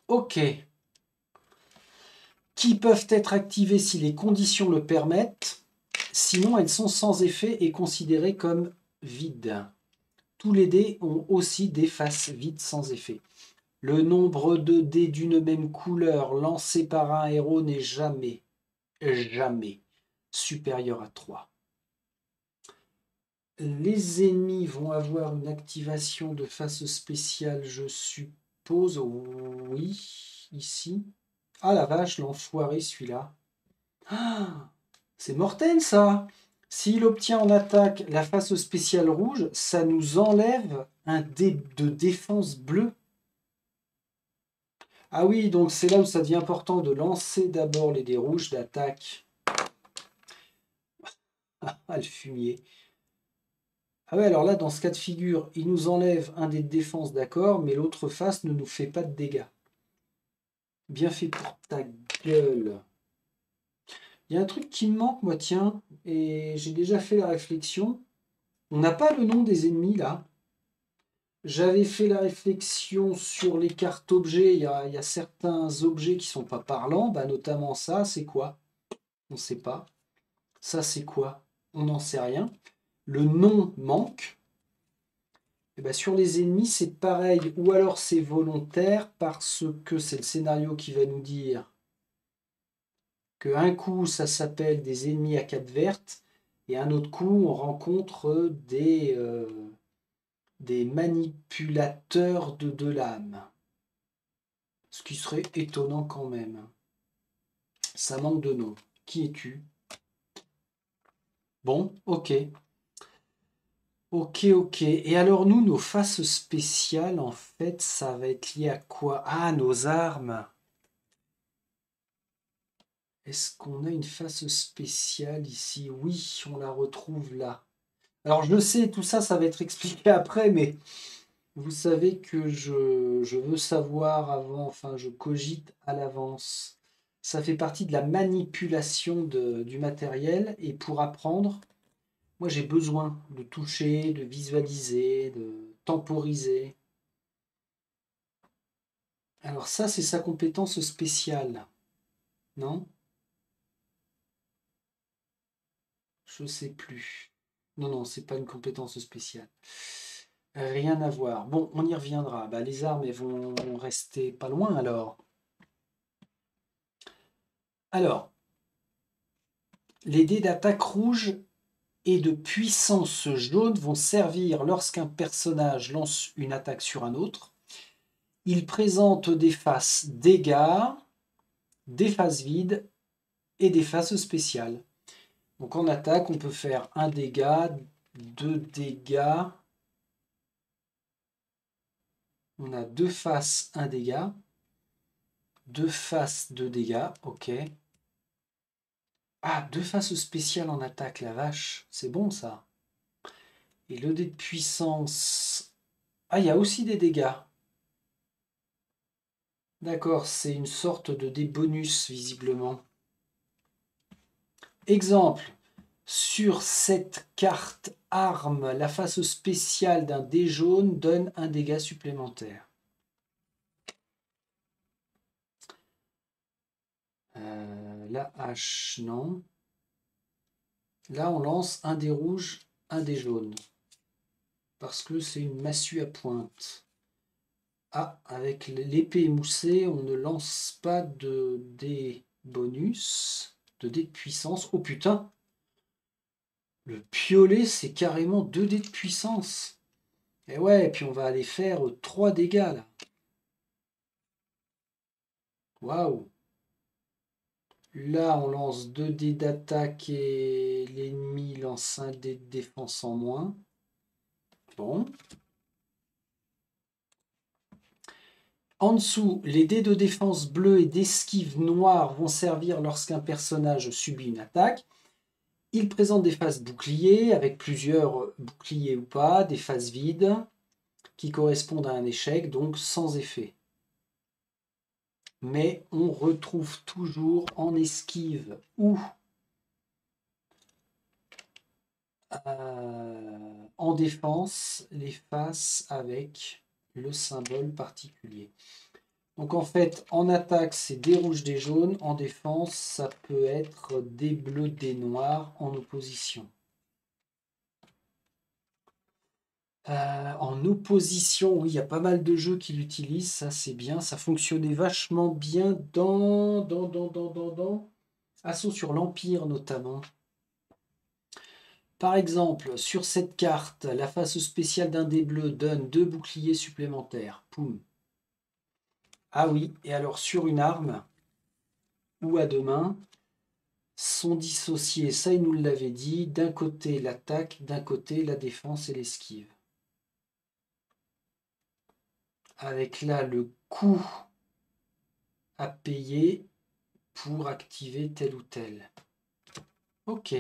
Ok. Qui peuvent être activées si les conditions le permettent. Sinon, elles sont sans effet et considérées comme vides. Tous les dés ont aussi des faces vides sans effet. Le nombre de dés d'une même couleur lancés par un héros n'est jamais supérieur à 3. Les ennemis vont avoir une activation de face spéciale, je suppose. Oui, ici. Ah la vache, l'enfoiré celui-là. Ah, c'est mortel ça. S'il obtient en attaque la face spéciale rouge, ça nous enlève un dé de défense bleu. Ah oui, donc c'est là où ça devient important de lancer d'abord les dés rouges d'attaque. Ah, le fumier. Ah ouais, alors là, dans ce cas de figure, il nous enlève un dé de défense, d'accord, mais l'autre face ne nous fait pas de dégâts. Bien fait pour ta gueule. Il y a un truc qui me manque, moi, tiens, et j'ai déjà fait la réflexion. On n'a pas le nom des ennemis, là. J'avais fait la réflexion sur les cartes objets. Il y a certains objets qui sont pas parlants, bah, notamment ça, c'est quoi? On ne sait pas. Ça, c'est quoi? On n'en sait rien. Le nom manque. Et bah, sur les ennemis, c'est pareil. Ou alors c'est volontaire parce que c'est le scénario qui va nous dire qu'un coup, ça s'appelle des ennemis à cape verte et un autre coup, on rencontre des manipulateurs de l'âme. Ce qui serait étonnant quand même. Ça manque de nom. Qui es-tu? Bon, ok. Ok, ok. Et alors nous, nos faces spéciales, en fait, ça va être lié à quoi? Ah, nos armes. Est-ce qu'on a une face spéciale ici? Oui, on la retrouve là. Alors je le sais, tout ça, ça va être expliqué après, mais vous savez que je veux savoir avant, enfin je cogite à l'avance. Ça fait partie de la manipulation du matériel, et pour apprendre, moi j'ai besoin de toucher, de visualiser, de temporiser. Alors ça, c'est sa compétence spéciale, non? Je sais plus. Non, non, c'est pas une compétence spéciale. Rien à voir. Bon, on y reviendra. Bah, les armes, elles vont rester pas loin alors. Alors, les dés d'attaque rouge et de puissance jaune vont servir lorsqu'un personnage lance une attaque sur un autre. Ils présentent des faces dégâts, des faces vides et des faces spéciales. Donc en attaque, on peut faire un dégât, deux dégâts. On a deux faces, un dégât. Deux faces, deux dégâts. Ok. Ah, deux faces spéciales en attaque, la vache. C'est bon ça. Et le dé de puissance. Ah, il y a aussi des dégâts. D'accord, c'est une sorte de dé bonus, visiblement. Exemple. Sur cette carte arme, la face spéciale d'un dé jaune donne un dégât supplémentaire. La hache, non. Là, on lance un dé rouge, un dé jaune. Parce que c'est une massue à pointe. Ah, avec l'épée émoussée, on ne lance pas de dés bonus, de dés de puissance. Oh putain! Le piolet, c'est carrément 2 dés de puissance. Et ouais, et puis on va aller faire 3 dégâts là. Waouh! Là, on lance 2 dés d'attaque et l'ennemi lance un dé de défense en moins. Bon. En dessous, les dés de défense bleu et d'esquive noire vont servir lorsqu'un personnage subit une attaque. Il présente des phases boucliers, avec plusieurs boucliers ou pas, des phases vides, qui correspondent à un échec, donc sans effet. mais on retrouve toujours en esquive ou en défense les faces avec le symbole particulier. Donc en fait, en attaque, c'est des rouges, des jaunes. En défense, ça peut être des bleus, des noirs en opposition. En opposition, oui, il y a pas mal de jeux qui l'utilisent, ça c'est bien. Ça fonctionnait vachement bien dans Assaut sur l'Empire notamment. Par exemple, sur cette carte, la face spéciale d'un dé bleu donne 2 boucliers supplémentaires. Poum. Ah oui, et alors sur une arme ou à deux mains, sont dissociés, ça il nous l'avait dit, d'un côté l'attaque, d'un côté la défense et l'esquive. Avec là le coût à payer pour activer tel ou tel. Ok.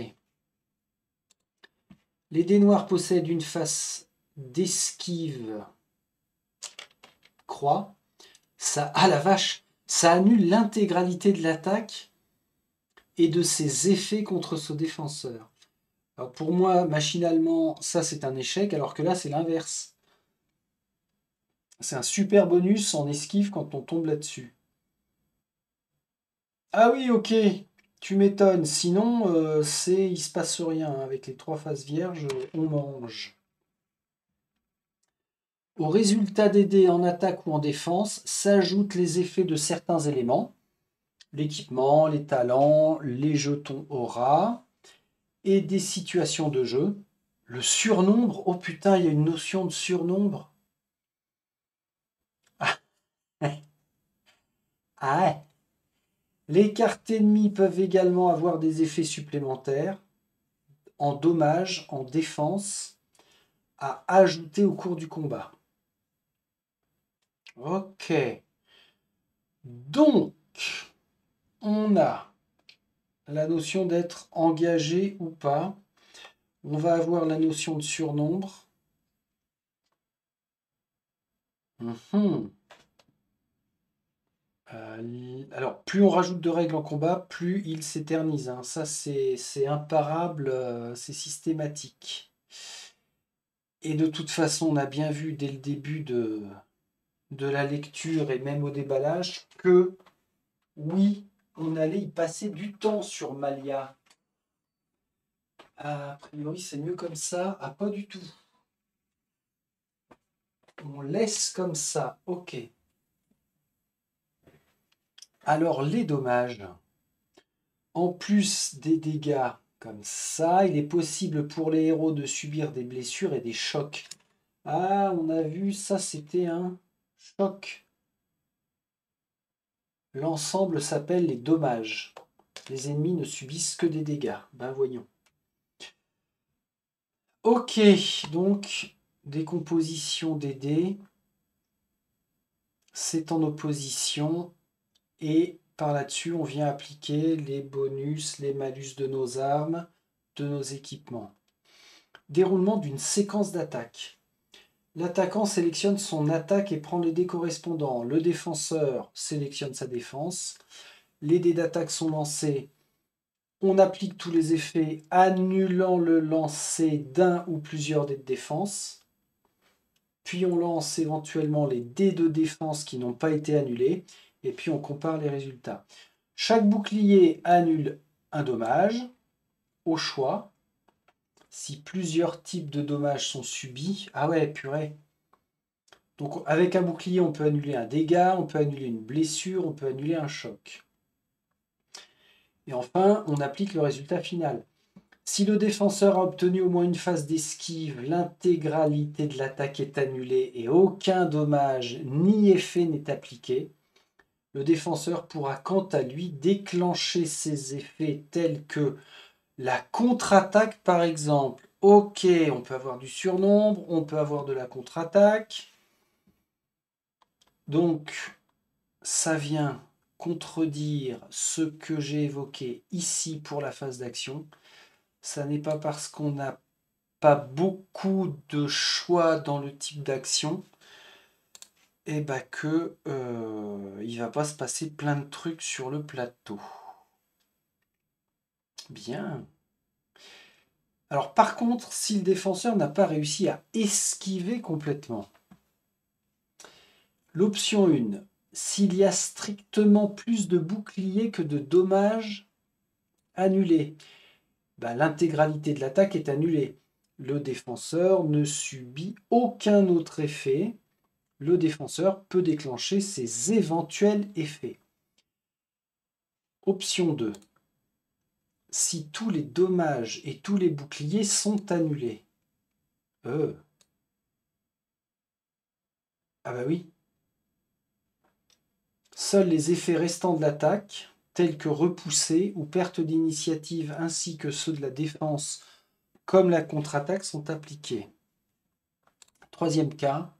Les dés noirs possèdent une face d'esquive croix. Ça, ah la vache, ça annule l'intégralité de l'attaque et de ses effets contre ce défenseur. Alors pour moi, machinalement, ça c'est un échec, alors que là c'est l'inverse. C'est un super bonus en esquive quand on tombe là-dessus. Ah oui, ok, tu m'étonnes. Sinon, il se passe rien. Avec les 3 faces vierges, on mange. Au résultat des dés en attaque ou en défense, s'ajoutent les effets de certains éléments. L'équipement, les talents, les jetons aura et des situations de jeu. Le surnombre, oh putain, il y a une notion de surnombre. Ah ouais. Les cartes ennemies peuvent également avoir des effets supplémentaires en dommages, en défense, à ajouter au cours du combat. Ok. Donc, on a la notion d'être engagé ou pas. On va avoir la notion de surnombre. Alors, plus on rajoute de règles en combat, plus il s'éternise, hein. Ça, c'est imparable, c'est systématique. Et de toute façon, on a bien vu dès le début de la lecture et même au déballage que oui, on allait y passer du temps sur Malia. A priori, c'est mieux comme ça. Ah, pas du tout. On laisse comme ça. Ok. Alors, les dommages. En plus des dégâts comme ça, il est possible pour les héros de subir des blessures et des chocs. Ah, on a vu ça, c'était un choc. L'ensemble s'appelle les dommages. Les ennemis ne subissent que des dégâts. Ben voyons. Ok, donc décomposition des dés. C'est en opposition. Et par là-dessus, on vient appliquer les bonus, les malus de nos armes, de nos équipements. Déroulement d'une séquence d'attaque. L'attaquant sélectionne son attaque et prend les dés correspondants. Le défenseur sélectionne sa défense. Les dés d'attaque sont lancés. On applique tous les effets, annulant le lancer d'un ou plusieurs dés de défense. Puis on lance éventuellement les dés de défense qui n'ont pas été annulés. Et puis on compare les résultats. Chaque bouclier annule un dommage au choix. Si plusieurs types de dommages sont subis, ah ouais, purée. Donc avec un bouclier, on peut annuler un dégât, on peut annuler une blessure, on peut annuler un choc. Et enfin, on applique le résultat final. Si le défenseur a obtenu au moins une phase d'esquive, l'intégralité de l'attaque est annulée et aucun dommage ni effet n'est appliqué. Le défenseur pourra quant à lui déclencher ses effets tels que la contre-attaque par exemple. Ok, on peut avoir du surnombre, on peut avoir de la contre-attaque. Donc, ça vient contredire ce que j'ai évoqué ici pour la phase d'action. Ça n'est pas parce qu'on n'a pas beaucoup de choix dans le type d'action eh ben que il va pas se passer plein de trucs sur le plateau. Bien. Alors par contre, si le défenseur n'a pas réussi à esquiver complètement, l'option 1, s'il y a strictement plus de boucliers que de dommages annulés, ben, l'intégralité de l'attaque est annulée. Le défenseur ne subit aucun autre effet. Le défenseur peut déclencher ses éventuels effets. Option 2. Si tous les dommages et tous les boucliers sont annulés. Ah bah oui. Seuls les effets restants de l'attaque, tels que repoussée ou perte d'initiative, ainsi que ceux de la défense, comme la contre-attaque, sont appliqués. Troisième cas,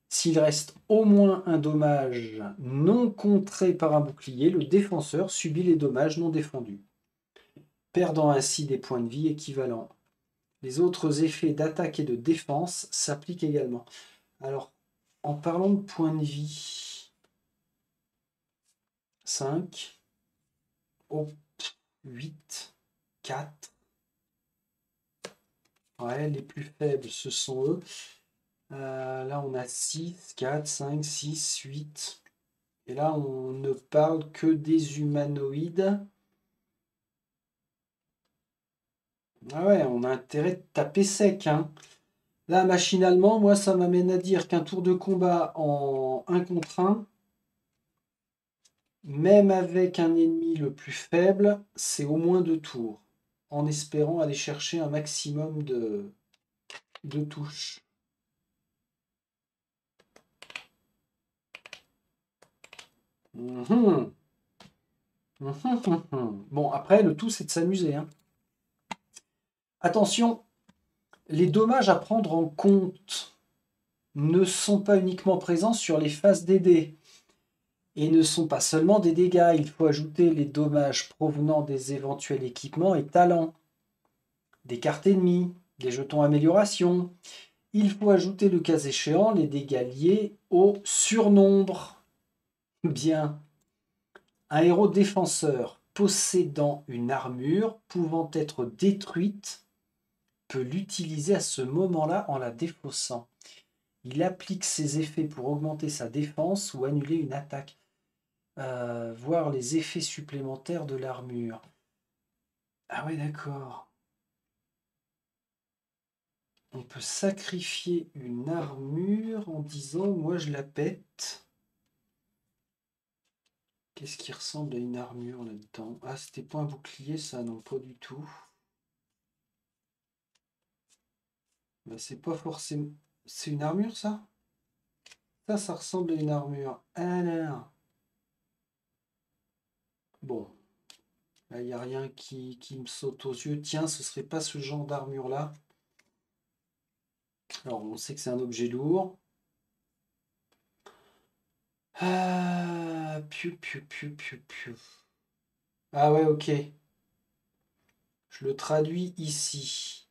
s'il reste au moins un dommage non contré par un bouclier, le défenseur subit les dommages non défendus, perdant ainsi des points de vie équivalents. Les autres effets d'attaque et de défense s'appliquent également. Alors, en parlant de points de vie, 5, 8, 4. Ouais, les plus faibles, ce sont eux. Là, on a 6, 4, 5, 6, 8. Et là, on ne parle que des humanoïdes. Ah ouais, on a intérêt de taper sec, hein. Là, machinalement, moi, ça m'amène à dire qu'un tour de combat en 1 contre 1, même avec un ennemi le plus faible, c'est au moins 2 tours, en espérant aller chercher un maximum de touches. Mhm. Bon, après, le tout, c'est de s'amuser, hein. Attention, les dommages à prendre en compte ne sont pas uniquement présents sur les faces des dés et ne sont pas seulement des dégâts. Il faut ajouter les dommages provenant des éventuels équipements et talents, des cartes ennemies, des jetons amélioration. Il faut ajouter le cas échéant les dégâts liés au surnombre. Bien. Un héros défenseur possédant une armure pouvant être détruite peut l'utiliser à ce moment-là en la défaussant. Il applique ses effets pour augmenter sa défense ou annuler une attaque. Voir les effets supplémentaires de l'armure. Ah ouais, d'accord. On peut sacrifier une armure en disant moi je la pète. Qu'est-ce qui ressemble à une armure là-dedans? Ah, c'était pas un bouclier, ça, non, pas du tout. Bah, c'est pas forcément. C'est une armure, ça? Ça ressemble à une armure. Alors. Bon. Là, il n'y a rien qui me saute aux yeux. Tiens, ce serait pas ce genre d'armure-là. Alors, on sait que c'est un objet lourd. Ah, piou, piou, piou, piou, piou. Ah ouais, ok. Je le traduis ici.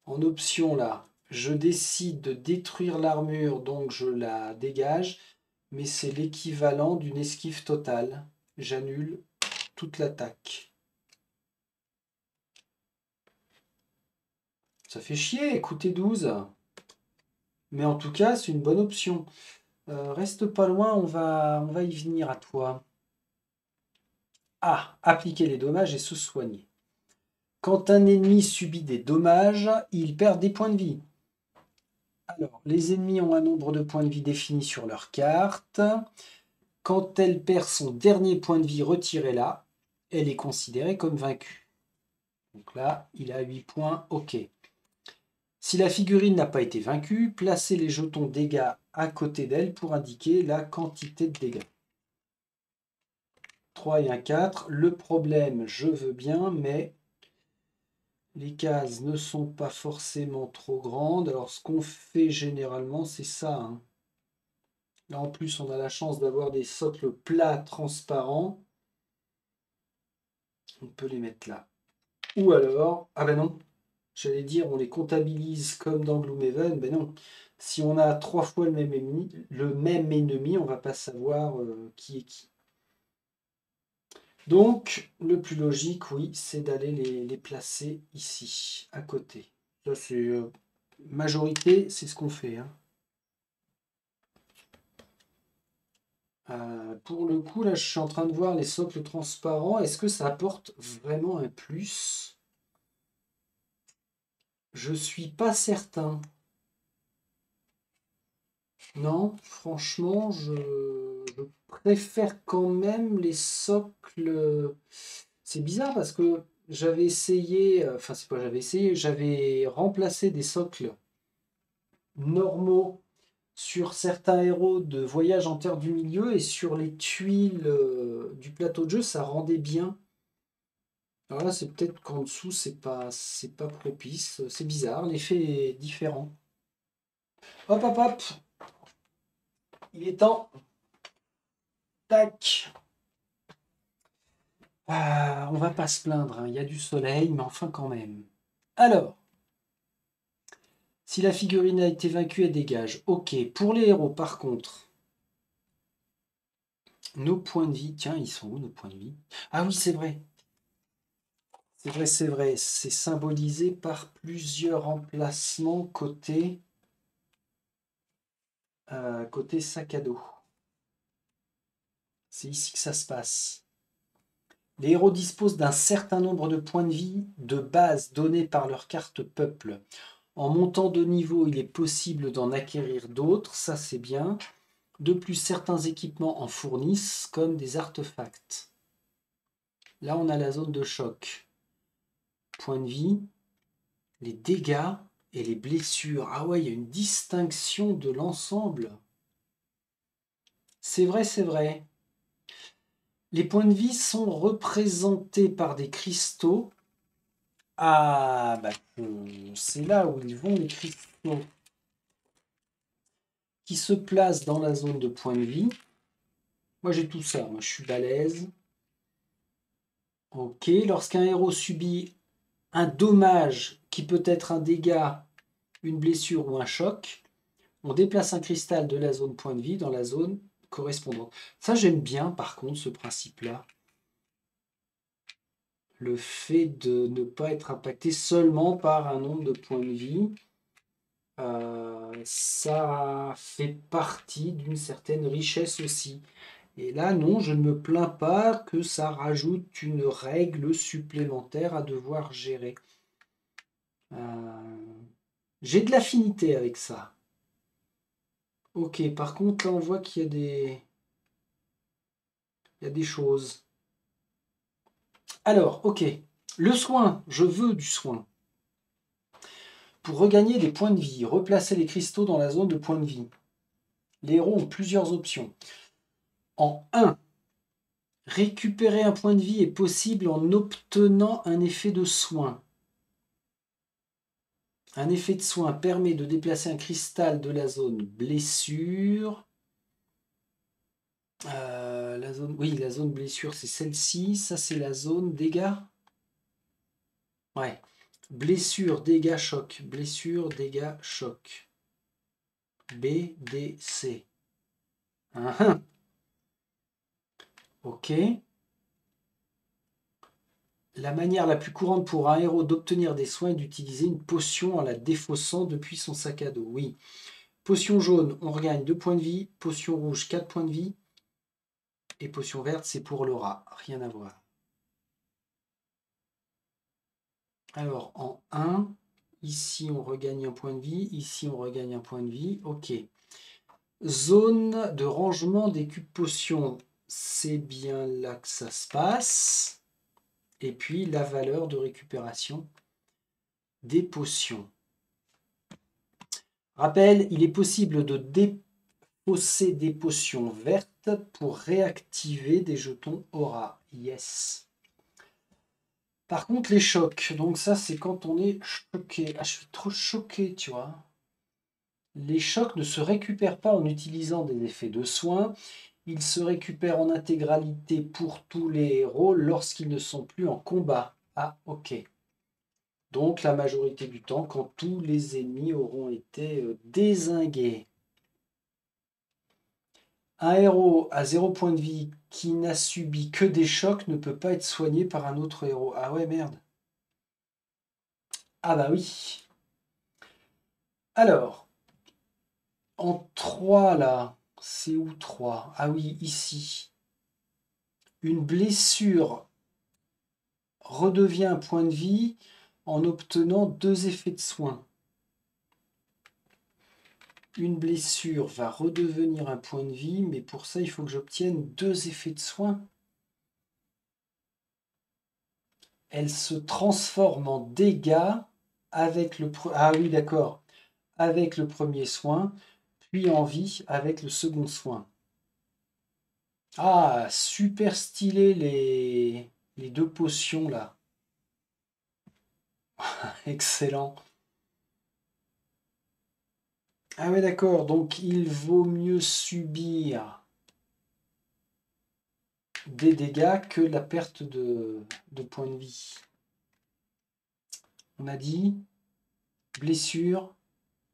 En option, là, je décide de détruire l'armure, donc je la dégage, mais c'est l'équivalent d'une esquive totale. J'annule toute l'attaque. Ça fait chier, écoutez 12. Mais en tout cas, c'est une bonne option. Reste pas loin, on va y venir à toi. Ah, appliquer les dommages et se soigner. Quand un ennemi subit des dommages, il perd des points de vie. Alors, les ennemis ont un nombre de points de vie défini sur leur carte. Quand elle perd son dernier point de vie, retirez-la. Elle est considérée comme vaincue. Donc là, il a 8 points, ok. Si la figurine n'a pas été vaincue, placez les jetons dégâts à côté d'elle pour indiquer la quantité de dégâts. 3 et un 4. Le problème, je veux bien, mais les cases ne sont pas forcément trop grandes. Alors, ce qu'on fait généralement, c'est ça, hein. Là, en plus, on a la chance d'avoir des socles plats transparents. On peut les mettre là. Ou alors, ah ben non, J'allais dire, on les comptabilise comme dans Gloomhaven, ben non. Si on a 3 fois le même ennemi, on va pas savoir qui est qui. Donc, le plus logique, oui, c'est d'aller les placer ici, à côté. Ça, c'est majorité, c'est ce qu'on fait, hein. Pour le coup, là, je suis en train de voir les socles transparents. Est-ce que ça apporte vraiment un plus? Je suis pas certain. Non, franchement, je préfère quand même les socles. C'est bizarre parce que j'avais essayé, enfin c'est pas j'avais essayé, j'avais remplacé des socles normaux sur certains héros de Voyage en Terre du Milieu et sur les tuiles du plateau de jeu, ça rendait bien. Alors là, c'est peut-être qu'en dessous, c'est pas propice. C'est bizarre, l'effet est différent. Hop, hop, hop. Il est temps. Tac. On va pas se plaindre, hein. Il y a du soleil, mais enfin quand même. Alors, si la figurine a été vaincue, elle dégage. Ok, pour les héros, par contre, nos points de vie. Tiens, ils sont où nos points de vie? Ah oui, c'est vrai. C'est vrai, c'est vrai. C'est symbolisé par plusieurs emplacements côté sac à dos. C'est ici que ça se passe. Les héros disposent d'un certain nombre de points de vie de base donnés par leur carte peuple. En montant de niveau, il est possible d'en acquérir d'autres, ça c'est bien. De plus, certains équipements en fournissent, comme des artefacts. Là, on a la zone de choc. Points de vie, les dégâts et les blessures. Ah ouais, il y a une distinction de l'ensemble. C'est vrai, c'est vrai. Les points de vie sont représentés par des cristaux. Ah, bah, c'est là où ils vont, les cristaux, qui se placent dans la zone de points de vie. Moi, j'ai tout ça. Moi, je suis balèze. Ok, lorsqu'un héros subit un dommage qui peut être un dégât, une blessure ou un choc, on déplace un cristal de la zone point de vie dans la zone correspondante. Ça, j'aime bien, par contre, ce principe-là. Le fait de ne pas être impacté seulement par un nombre de points de vie, ça fait partie d'une certaine richesse aussi. Et là, non, je ne me plains pas que ça rajoute une règle supplémentaire à devoir gérer. J'ai de l'affinité avec ça. Ok, par contre, là, on voit qu'il y a il y a des choses. Alors, ok. Le soin, je veux du soin. Pour regagner des points de vie, replacer les cristaux dans la zone de points de vie. Les héros ont plusieurs options. En 1, récupérer un point de vie est possible en obtenant un effet de soin. Un effet de soin permet de déplacer un cristal de la zone blessure. La zone blessure, c'est celle-ci. Ça, c'est la zone dégâts. Ouais. Blessure, dégâts, choc. Blessure, dégâts, choc. B, D, C. Ok. La manière la plus courante pour un héros d'obtenir des soins est d'utiliser une potion en la défaussant depuis son sac à dos. Oui. Potion jaune, on regagne 2 points de vie. Potion rouge, 4 points de vie. Et potion verte, c'est pour l'aura. Rien à voir. Alors, en 1, ici on regagne un point de vie. Ici on regagne un point de vie. Ok. Zone de rangement des cubes potions. C'est bien là que ça se passe. Et puis la valeur de récupération des potions. Rappel, il est possible de défausser des potions vertes pour réactiver des jetons aura. Yes. Par contre, les chocs, donc ça c'est quand on est choqué. Ah, je suis trop choqué, tu vois. Les chocs ne se récupèrent pas en utilisant des effets de soins. Ils se récupèrent en intégralité pour tous les héros lorsqu'ils ne sont plus en combat. Ah, ok. Donc la majorité du temps, quand tous les ennemis auront été dézingués. Un héros à 0 point de vie qui n'a subi que des chocs ne peut pas être soigné par un autre héros. Ah ouais, merde. Ah bah oui. Alors, en 3 là, c'est où 3? Ah oui, ici. Une blessure redevient un point de vie en obtenant 2 effets de soin. Une blessure va redevenir un point de vie, mais pour ça, il faut que j'obtienne 2 effets de soin. Elle se transforme en dégâts avec le... Ah oui, d'accord. Avec le premier soin, puis en vie avec le second soin. Ah, super stylé les 2 potions là. Excellent. Ah ouais, d'accord. Donc il vaut mieux subir des dégâts que la perte de points de vie. On a dit blessure,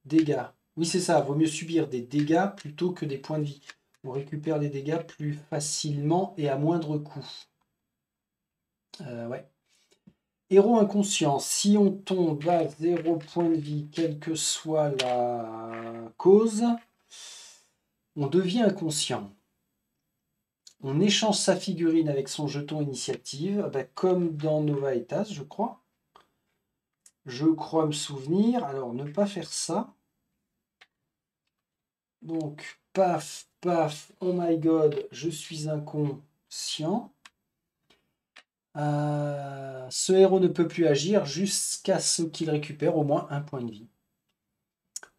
dégâts. Oui, c'est ça. Vaut mieux subir des dégâts plutôt que des points de vie. On récupère des dégâts plus facilement et à moindre coût. Ouais. Héros inconscient. Si on tombe à 0 point de vie, quelle que soit la cause, on devient inconscient. On échange sa figurine avec son jeton initiative, comme dans Nova Etas, je crois. Je crois me souvenir. Alors, ne pas faire ça. Donc, paf, paf, oh my god, je suis inconscient. Ce héros ne peut plus agir jusqu'à ce qu'il récupère au moins un point de vie.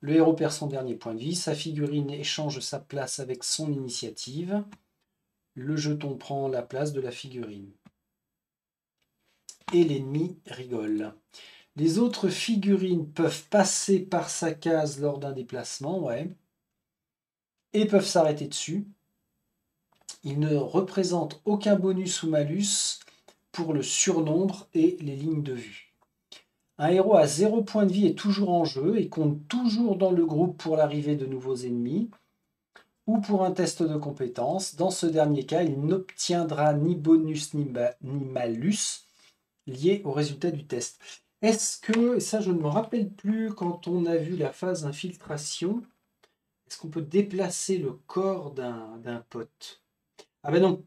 Le héros perd son dernier point de vie. Sa figurine échange sa place avec son initiative. Le jeton prend la place de la figurine. Et l'ennemi rigole. Les autres figurines peuvent passer par sa case lors d'un déplacement, ouais. Et peuvent s'arrêter dessus. Il ne représente aucun bonus ou malus pour le surnombre et les lignes de vue. Un héros à 0 point de vie est toujours en jeu et compte toujours dans le groupe pour l'arrivée de nouveaux ennemis ou pour un test de compétence. Dans ce dernier cas, il n'obtiendra ni bonus ni malus liés au résultat du test. Est-ce que, et ça je ne me rappelle plus quand on a vu la phase infiltration, est-ce qu'on peut déplacer le corps d'un pote? Ah ben non,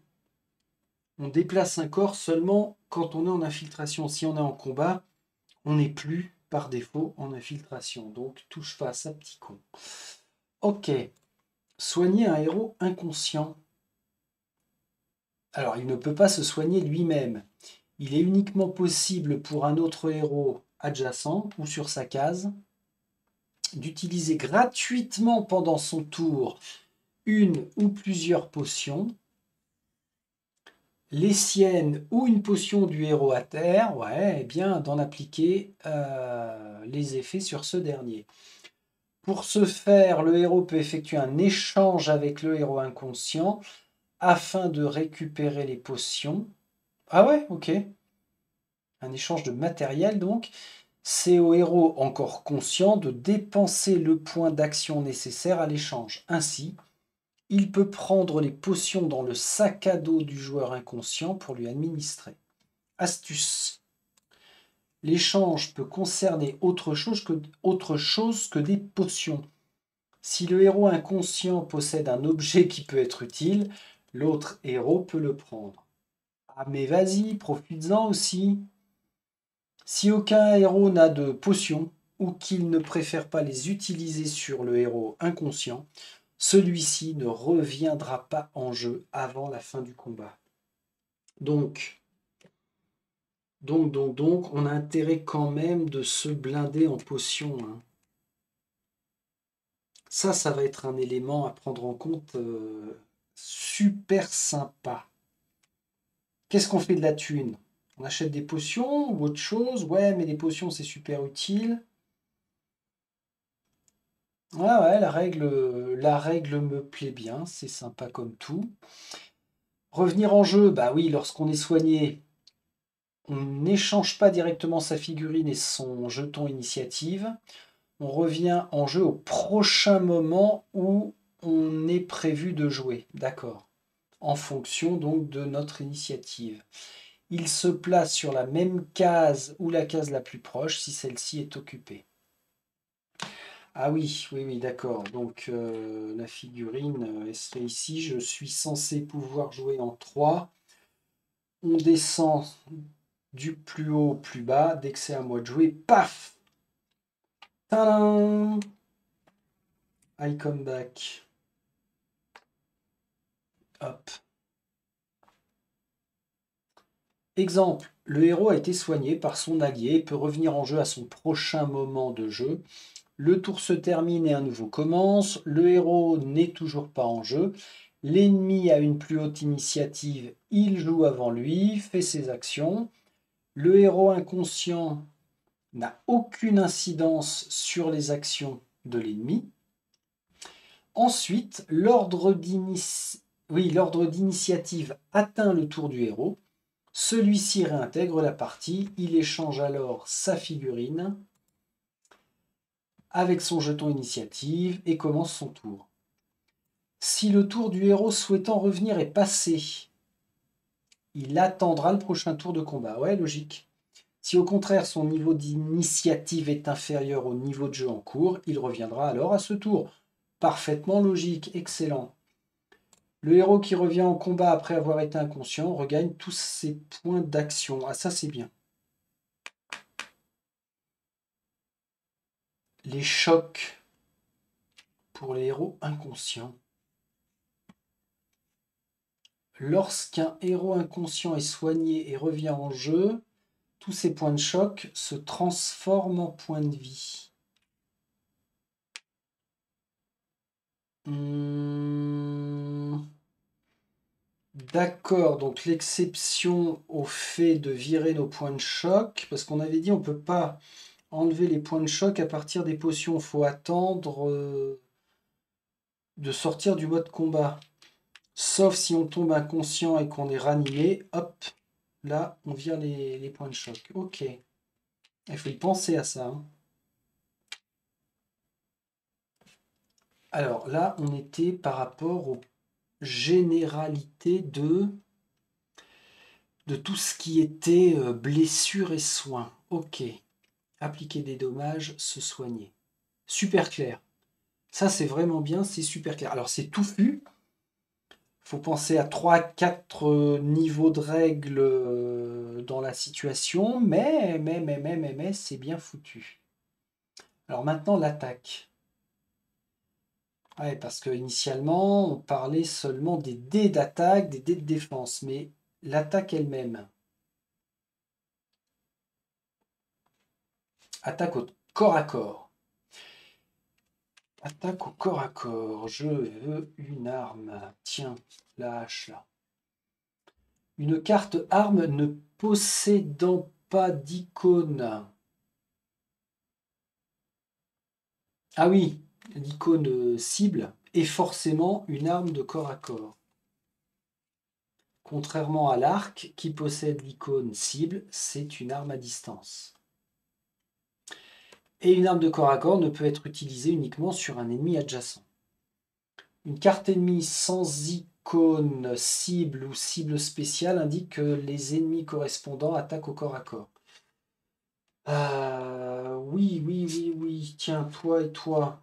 on déplace un corps seulement quand on est en infiltration. Si on est en combat, on n'est plus par défaut en infiltration. Donc touche face à petit con. Ok. Soigner un héros inconscient. Alors il ne peut pas se soigner lui-même. Il est uniquement possible pour un autre héros adjacent ou sur sa case d'utiliser gratuitement pendant son tour une ou plusieurs potions, les siennes ou une potion du héros à terre, ouais, et bien d'en appliquer les effets sur ce dernier. Pour ce faire, le héros peut effectuer un échange avec le héros inconscient afin de récupérer les potions. Ah ouais, ok. Un échange de matériel donc. C'est au héros encore conscient de dépenser le point d'action nécessaire à l'échange. Ainsi, il peut prendre les potions dans le sac à dos du joueur inconscient pour lui administrer. Astuce. L'échange peut concerner autre chose que des potions. Si le héros inconscient possède un objet qui peut être utile, l'autre héros peut le prendre. Ah mais vas-y, profites-en aussi. Si aucun héros n'a de potions, ou qu'il ne préfère pas les utiliser sur le héros inconscient, celui-ci ne reviendra pas en jeu avant la fin du combat. Donc, on a intérêt quand même de se blinder en potions. Hein. Ça va être un élément à prendre en compte super sympa. Qu'est-ce qu'on fait de la thune? On achète des potions ou autre chose? Ouais, mais les potions, c'est super utile. Ouais, la règle me plaît bien, c'est sympa comme tout. Revenir en jeu, bah oui, lorsqu'on est soigné, on n'échange pas directement sa figurine et son jeton initiative. On revient en jeu au prochain moment où on est prévu de jouer. D'accord. En fonction donc de notre initiative. Il se place sur la même case ou la case la plus proche si celle-ci est occupée. Ah oui, oui, oui, d'accord. Donc la figurine, elle serait ici. Je suis censé pouvoir jouer en 3. On descend du plus haut au plus bas. Dès que c'est à moi de jouer, paf! Tadam! I come back. Hop. Exemple, le héros a été soigné par son allié et peut revenir en jeu à son prochain moment de jeu. Le tour se termine et un nouveau commence. Le héros n'est toujours pas en jeu. L'ennemi a une plus haute initiative, il joue avant lui, fait ses actions. Le héros inconscient n'a aucune incidence sur les actions de l'ennemi. Ensuite, l'ordre d'initiative atteint le tour du héros. Celui-ci réintègre la partie, il échange alors sa figurine avec son jeton initiative et commence son tour. Si le tour du héros souhaitant revenir est passé, il attendra le prochain tour de combat. Ouais, logique. Si au contraire son niveau d'initiative est inférieur au niveau de jeu en cours, il reviendra alors à ce tour. Parfaitement logique, excellent. Le héros qui revient en combat après avoir été inconscient regagne tous ses points d'action. Ah ça c'est bien. Les chocs pour les héros inconscients. Lorsqu'un héros inconscient est soigné et revient en jeu, tous ces points de choc se transforment en points de vie. D'accord, donc l'exception au fait de virer nos points de choc, parce qu'on avait dit on ne peut pas enlever les points de choc à partir des potions, il faut attendre de sortir du mode combat. Sauf si on tombe inconscient et qu'on est ranimé, hop, là on vire les points de choc. Ok, il faut y penser à ça. Hein. Alors là, on était par rapport aux généralités de tout ce qui était blessures et soins. Ok. Appliquer des dommages, se soigner. Super clair. Ça, c'est vraiment bien, c'est super clair. Alors, c'est touffu. Il faut penser à 3-4 niveaux de règles dans la situation, mais c'est bien foutu. Alors maintenant, l'attaque. Ouais, parce qu'initialement, on parlait seulement des dés d'attaque, des dés de défense, mais l'attaque elle-même. Attaque au corps à corps. Attaque au corps à corps. Je veux une arme. Tiens, la hache là. Une carte arme ne possédant pas d'icône. Ah oui, l'icône cible est forcément une arme de corps à corps. Contrairement à l'arc qui possède l'icône cible, c'est une arme à distance. Et une arme de corps à corps ne peut être utilisée uniquement sur un ennemi adjacent. Une carte ennemie sans icône cible ou cible spéciale indique que les ennemis correspondants attaquent au corps à corps. Oui. Tiens, toi et toi.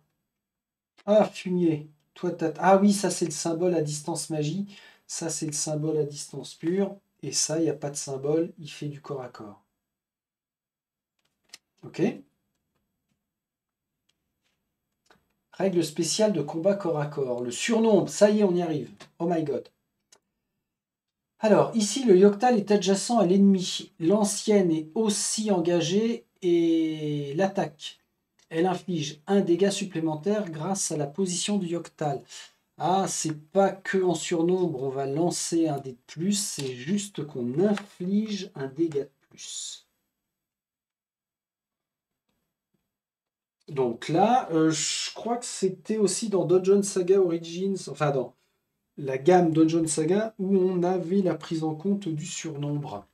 Ah, fumier. Toi, ah oui, ça c'est le symbole à distance magie. Ça c'est le symbole à distance pure. Et ça, il n'y a pas de symbole. Il fait du corps à corps. Ok. Règle spéciale de combat corps à corps. Le surnombre. Ça y est, on y arrive. Oh my god. Alors, ici, le Yoctal est adjacent à l'ennemi. L'ancienne est aussi engagée et l'attaque. Elle inflige un dégât supplémentaire grâce à la position du Yoctal. Ah, c'est pas que en surnombre, on va lancer un dé de plus, c'est juste qu'on inflige un dégât de plus. Donc là, je crois que c'était aussi dans Dungeon Saga Origins, enfin dans la gamme Dungeon Saga, où on avait la prise en compte du surnombre.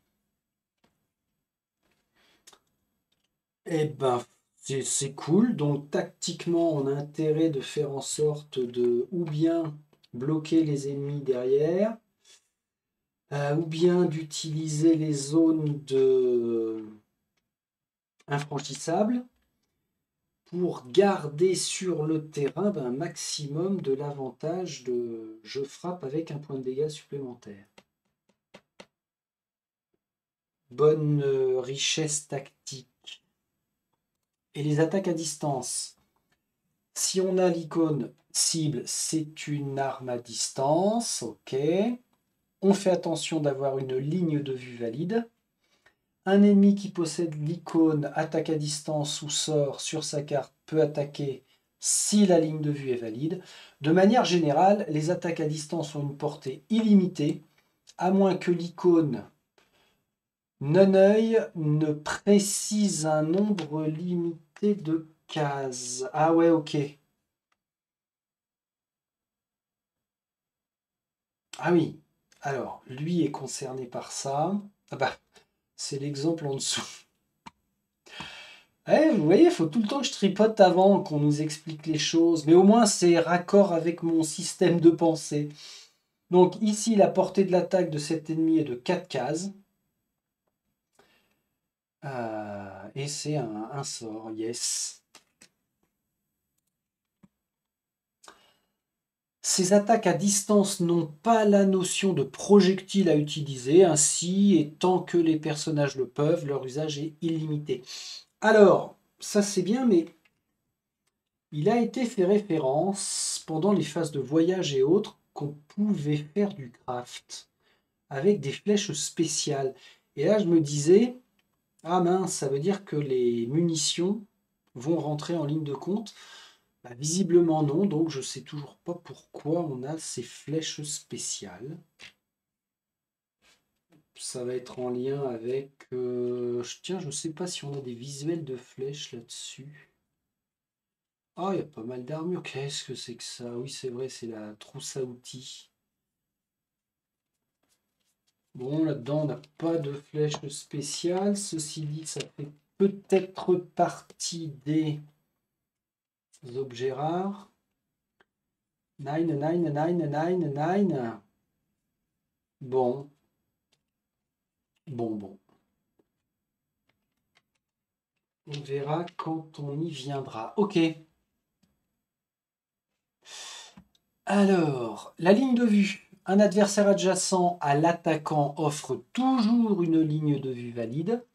Eh ben, c'est cool. Donc, tactiquement, on a intérêt de faire en sorte de ou bien bloquer les ennemis derrière, ou bien d'utiliser les zones infranchissables pour garder sur le terrain un maximum de l'avantage de je frappe avec un point de dégâts supplémentaire. Bonne richesse tactique. Et les attaques à distance. Si on a l'icône cible, c'est une arme à distance, ok. On fait attention d'avoir une ligne de vue valide. Un ennemi qui possède l'icône attaque à distance ou sort sur sa carte peut attaquer si la ligne de vue est valide. De manière générale, les attaques à distance ont une portée illimitée, à moins que l'icône non-œil ne précise un nombre limité de cases. Ah ouais, ok. Ah oui, alors, lui est concerné par ça. Ah bah, c'est l'exemple en dessous. Vous voyez, il faut tout le temps que je tripote avant qu'on nous explique les choses. Mais au moins, c'est raccord avec mon système de pensée. Donc ici, la portée de l'attaque de cet ennemi est de 4 cases. Et c'est un sort, yes. Ces attaques à distance n'ont pas la notion de projectile à utiliser. Ainsi, et tant que les personnages le peuvent, leur usage est illimité. Alors, ça c'est bien, mais il a été fait référence pendant les phases de voyage et autres qu'on pouvait faire du craft avec des flèches spéciales. Et là, je me disais, ah mince, ça veut dire que les munitions vont rentrer en ligne de compte. Bah, visiblement non, donc je sais toujours pas pourquoi on a ces flèches spéciales. Ça va être en lien avec... tiens, je sais pas si on a des visuels de flèches là-dessus. Ah, il y a pas mal d'armures. Qu'est-ce que c'est que ça? Oui, c'est vrai, c'est la trousse à outils. Bon, là-dedans, on n'a pas de flèche spéciale. Ceci dit, ça fait peut-être partie des objets rares. Nine, nine, nine, nine, nine. Bon. Bon. On verra quand on y viendra. Ok. Alors, la ligne de vue. Un adversaire adjacent à l'attaquant offre toujours une ligne de vue valide.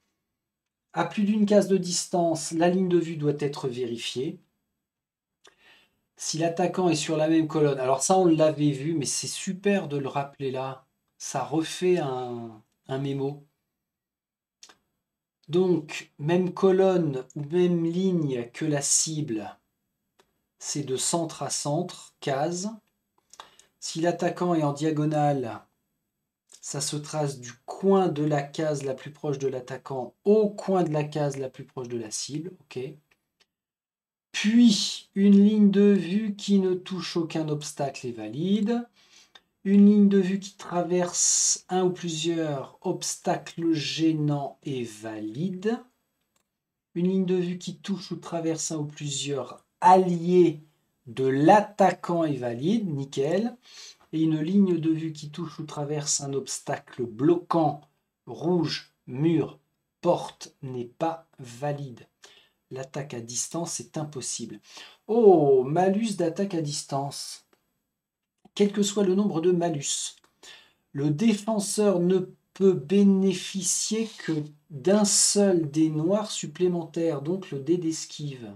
À plus d'une case de distance, la ligne de vue doit être vérifiée. Si l'attaquant est sur la même colonne, alors ça on l'avait vu, mais c'est super de le rappeler là. Ça refait un mémo. Donc, même colonne ou même ligne que la cible, c'est de centre à centre, case. Si l'attaquant est en diagonale, ça se trace du coin de la case la plus proche de l'attaquant au coin de la case la plus proche de la cible. Ok. Puis, une ligne de vue qui ne touche aucun obstacle est valide. Une ligne de vue qui traverse un ou plusieurs obstacles gênants est valide. Une ligne de vue qui touche ou traverse un ou plusieurs alliés de l'attaquant est valide, nickel. Et une ligne de vue qui touche ou traverse un obstacle bloquant, rouge, mur, porte, n'est pas valide. L'attaque à distance est impossible. Oh, malus d'attaque à distance. Quel que soit le nombre de malus, le défenseur ne peut bénéficier que d'un seul dé noir supplémentaire, donc le dé d'esquive.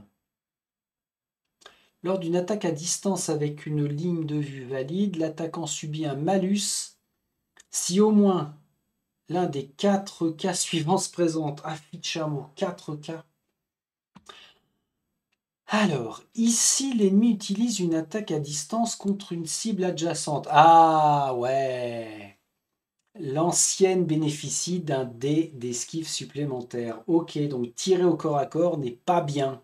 Lors d'une attaque à distance avec une ligne de vue valide, l'attaquant subit un malus si au moins l'un des 4 cas suivants se présente. Affiche un mot, 4 cas. Alors, ici, l'ennemi utilise une attaque à distance contre une cible adjacente. Ah ouais. L'ancienne bénéficie d'un dé d'esquive supplémentaire. Ok, donc tirer au corps à corps n'est pas bien.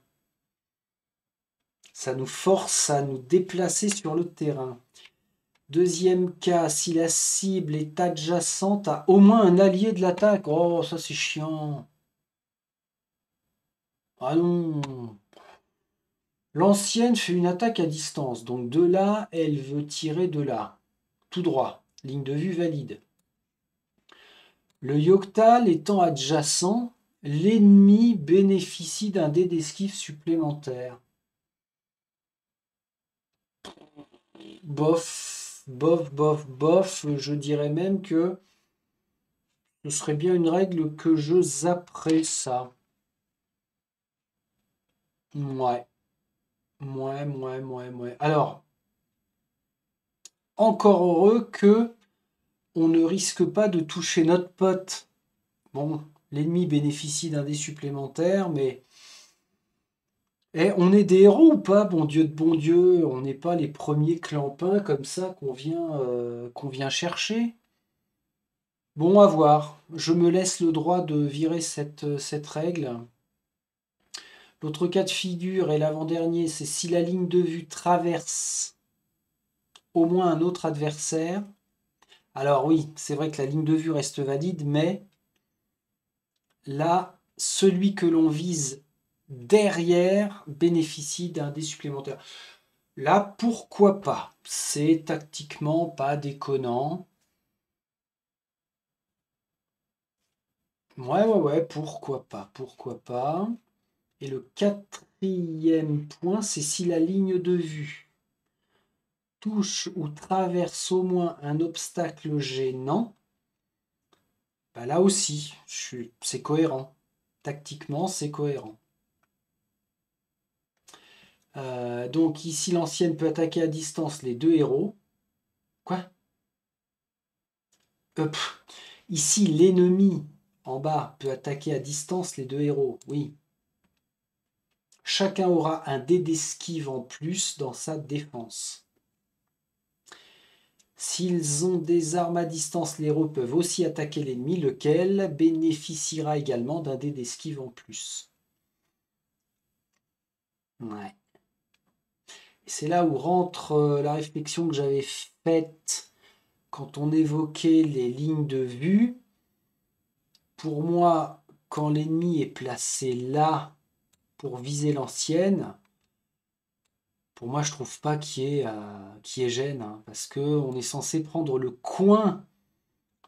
Ça nous force à nous déplacer sur le terrain. Deuxième cas, si la cible est adjacente à au moins un allié de l'attaque. Oh, ça c'est chiant. Ah non. L'ancienne fait une attaque à distance. Donc de là, elle veut tirer de là. Tout droit. Ligne de vue valide. Le Yoctal étant adjacent, l'ennemi bénéficie d'un dé d'esquive supplémentaire. Bof, bof, bof, bof. Je dirais même que ce serait bien une règle que je zapperais ça. Ouais, ouais. Alors, encore heureux que on ne risque pas de toucher notre pote. Bon, l'ennemi bénéficie d'un dé supplémentaire, mais on est des héros ou pas, bon Dieu de bon Dieu? On n'est pas les premiers clampins comme ça qu'on vient chercher. Bon, à voir. Je me laisse le droit de virer cette règle. L'autre cas de figure et l'avant-dernier, c'est si la ligne de vue traverse au moins un autre adversaire. Alors oui, c'est vrai que la ligne de vue reste valide, mais là, celui que l'on vise derrière bénéficie d'un dé supplémentaire. Là, pourquoi pas? C'est tactiquement pas déconnant. Ouais, pourquoi pas. Et le quatrième point, c'est si la ligne de vue touche ou traverse au moins un obstacle gênant. Bah là aussi, c'est cohérent. Tactiquement, c'est cohérent. Donc ici, l'ancienne peut attaquer à distance les deux héros. Quoi? Ici, l'ennemi en bas peut attaquer à distance les deux héros. Oui. Chacun aura un dé d'esquive en plus dans sa défense. S'ils ont des armes à distance, les héros peuvent aussi attaquer l'ennemi, lequel bénéficiera également d'un dé d'esquive en plus. Ouais. Et c'est là où rentre la réflexion que j'avais faite quand on évoquait les lignes de vue. Pour moi, quand l'ennemi est placé là pour viser l'ancienne, pour moi, je trouve pas qu'il y ait gêne, hein, parce que on est censé prendre le coin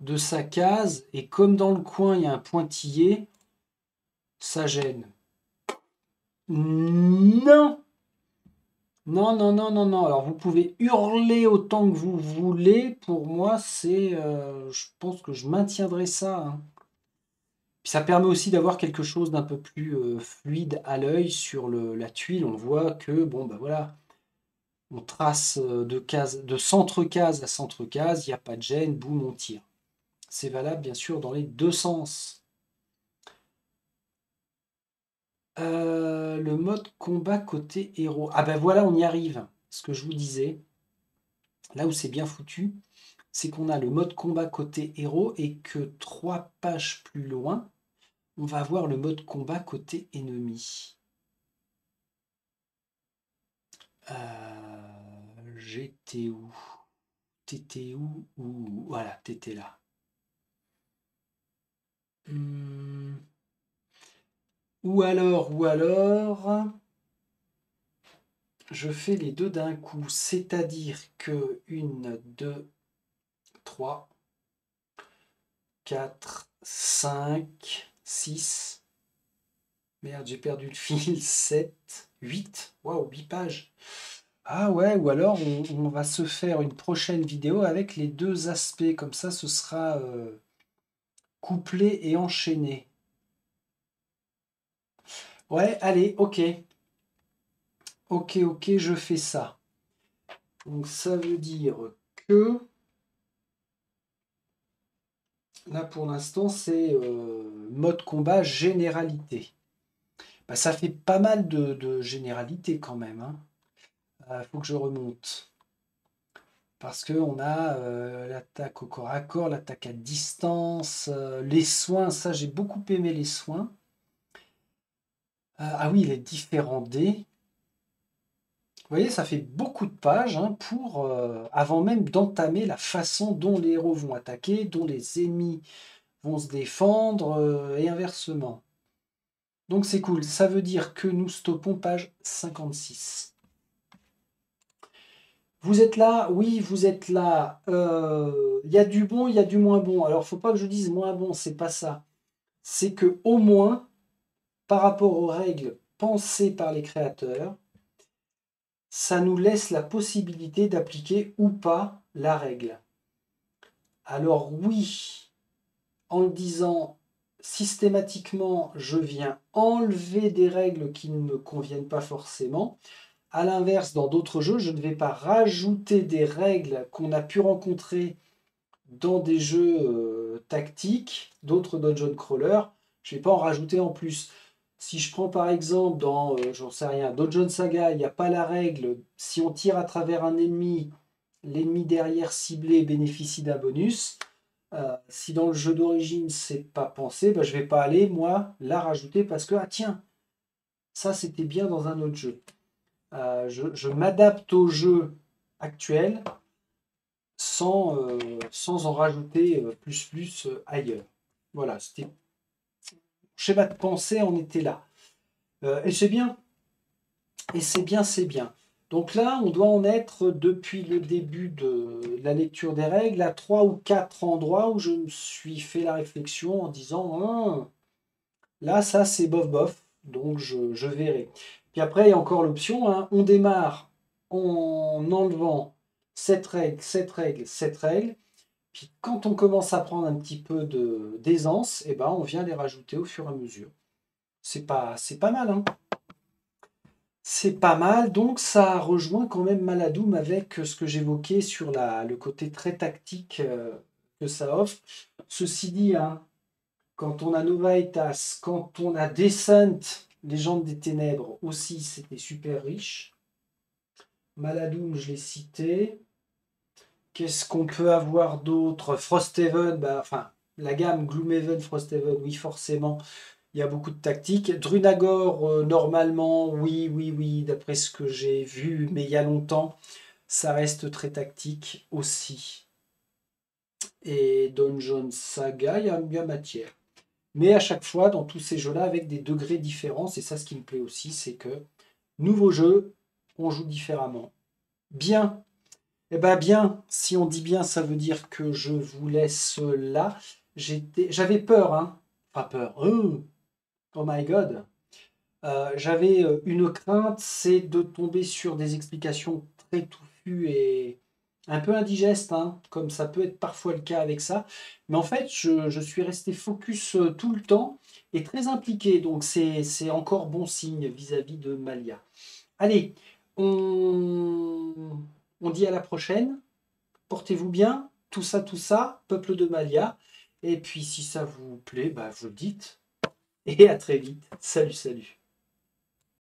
de sa case, et comme dans le coin, il y a un pointillé, ça gêne. Non! Non. Alors, vous pouvez hurler autant que vous voulez. Pour moi, je pense que je maintiendrai ça, hein. Puis ça permet aussi d'avoir quelque chose d'un peu plus fluide à l'œil sur la tuile. On voit que, bon, bah voilà, on trace de centre-case à centre-case, il n'y a pas de gêne, boum, on tire. C'est valable, bien sûr, dans les deux sens. Le mode combat côté héros. Ah ben voilà, on y arrive. Ce que je vous disais, là où c'est bien foutu, c'est qu'on a le mode combat côté héros et que 3 pages plus loin, on va voir le mode combat côté ennemi. J'étais où? T'étais où? Voilà, t'étais là. Ou alors, je fais les deux d'un coup, c'est-à-dire que 1, 2, 3, 4, 5, 6. Merde, j'ai perdu le fil. 7, 8. Waouh, 8 pages. Ah ouais, ou alors on va se faire une prochaine vidéo avec les deux aspects. Comme ça, ce sera couplé et enchaîné. Ouais, allez, ok. Ok, je fais ça. Donc ça veut dire que là pour l'instant c'est mode combat généralité. Bah, ça fait pas mal de généralité quand même, hein. Faut que je remonte. Parce qu'on a l'attaque au corps à corps, l'attaque à distance, les soins, ça j'ai beaucoup aimé les soins. Ah oui, les différents dés. Vous voyez, ça fait beaucoup de pages, hein, avant même d'entamer la façon dont les héros vont attaquer, dont les ennemis vont se défendre, et inversement. Donc c'est cool. Ça veut dire que nous stoppons page 56. Vous êtes là? Oui, vous êtes là. Il y a du bon, il y a du moins bon. Alors, faut pas que je dise moins bon, c'est pas ça. C'est que au moins, par rapport aux règles pensées par les créateurs, ça nous laisse la possibilité d'appliquer ou pas la règle. Alors oui, en le disant systématiquement, je viens enlever des règles qui ne me conviennent pas forcément. À l'inverse, dans d'autres jeux, je ne vais pas rajouter des règles qu'on a pu rencontrer dans des jeux tactiques, d'autres dungeon crawlers. Je ne vais pas en rajouter en plus. Si je prends par exemple dans, j'en sais rien, Dungeon Saga, il n'y a pas la règle, si on tire à travers un ennemi, l'ennemi derrière ciblé bénéficie d'un bonus. Si dans le jeu d'origine, c'est pas pensé, ben, je vais pas aller, moi, la rajouter parce que, ah tiens, ça c'était bien dans un autre jeu. Je m'adapte au jeu actuel sans en rajouter plus ailleurs. Voilà, c'était schéma de pensée, on était là. Et c'est bien. Et c'est bien, c'est bien. Donc là, on doit en être depuis le début de la lecture des règles à 3 ou 4 endroits où je me suis fait la réflexion en disant là, ça c'est bof bof, donc je verrai. Puis après, il y a encore l'option, hein, on démarre en enlevant cette règle, cette règle, cette règle. Puis quand on commence à prendre un petit peu d'aisance, eh ben, on vient les rajouter au fur et à mesure. C'est pas mal, hein. C'est pas mal, donc ça rejoint quand même Maladoum avec ce que j'évoquais sur le côté très tactique que ça offre. Ceci dit, hein, quand on a Novaetas, quand on a Descent, Légende des Ténèbres aussi, c'était super riche. Maladoum, je l'ai cité. Qu'est-ce qu'on peut avoir d'autre? Frosthaven, bah, enfin, la gamme Gloomhaven, Frosthaven, oui, forcément, il y a beaucoup de tactiques. Drunagor, normalement, oui, oui, oui, d'après ce que j'ai vu, mais il y a longtemps, ça reste très tactique aussi. Et Dungeon Saga, il y a matière. Mais à chaque fois, dans tous ces jeux-là, avec des degrés différents, c'est ça ce qui me plaît aussi, c'est que, nouveau jeu, on joue différemment. Bien. Eh bien, bien, si on dit bien, ça veut dire que je vous laisse là. J'avais peur, hein. Pas peur. Oh my god. J'avais une crainte, c'est de tomber sur des explications très touffues et un peu indigestes, hein, comme ça peut être parfois le cas avec ça. Mais en fait, je suis resté focus tout le temps et très impliqué. Donc c'est encore bon signe vis-à-vis de Malia. Allez, on, on dit à la prochaine. Portez-vous bien. Tout ça, peuple de Malia. Et puis si ça vous plaît, bah, vous le dites. Et à très vite. Salut, salut.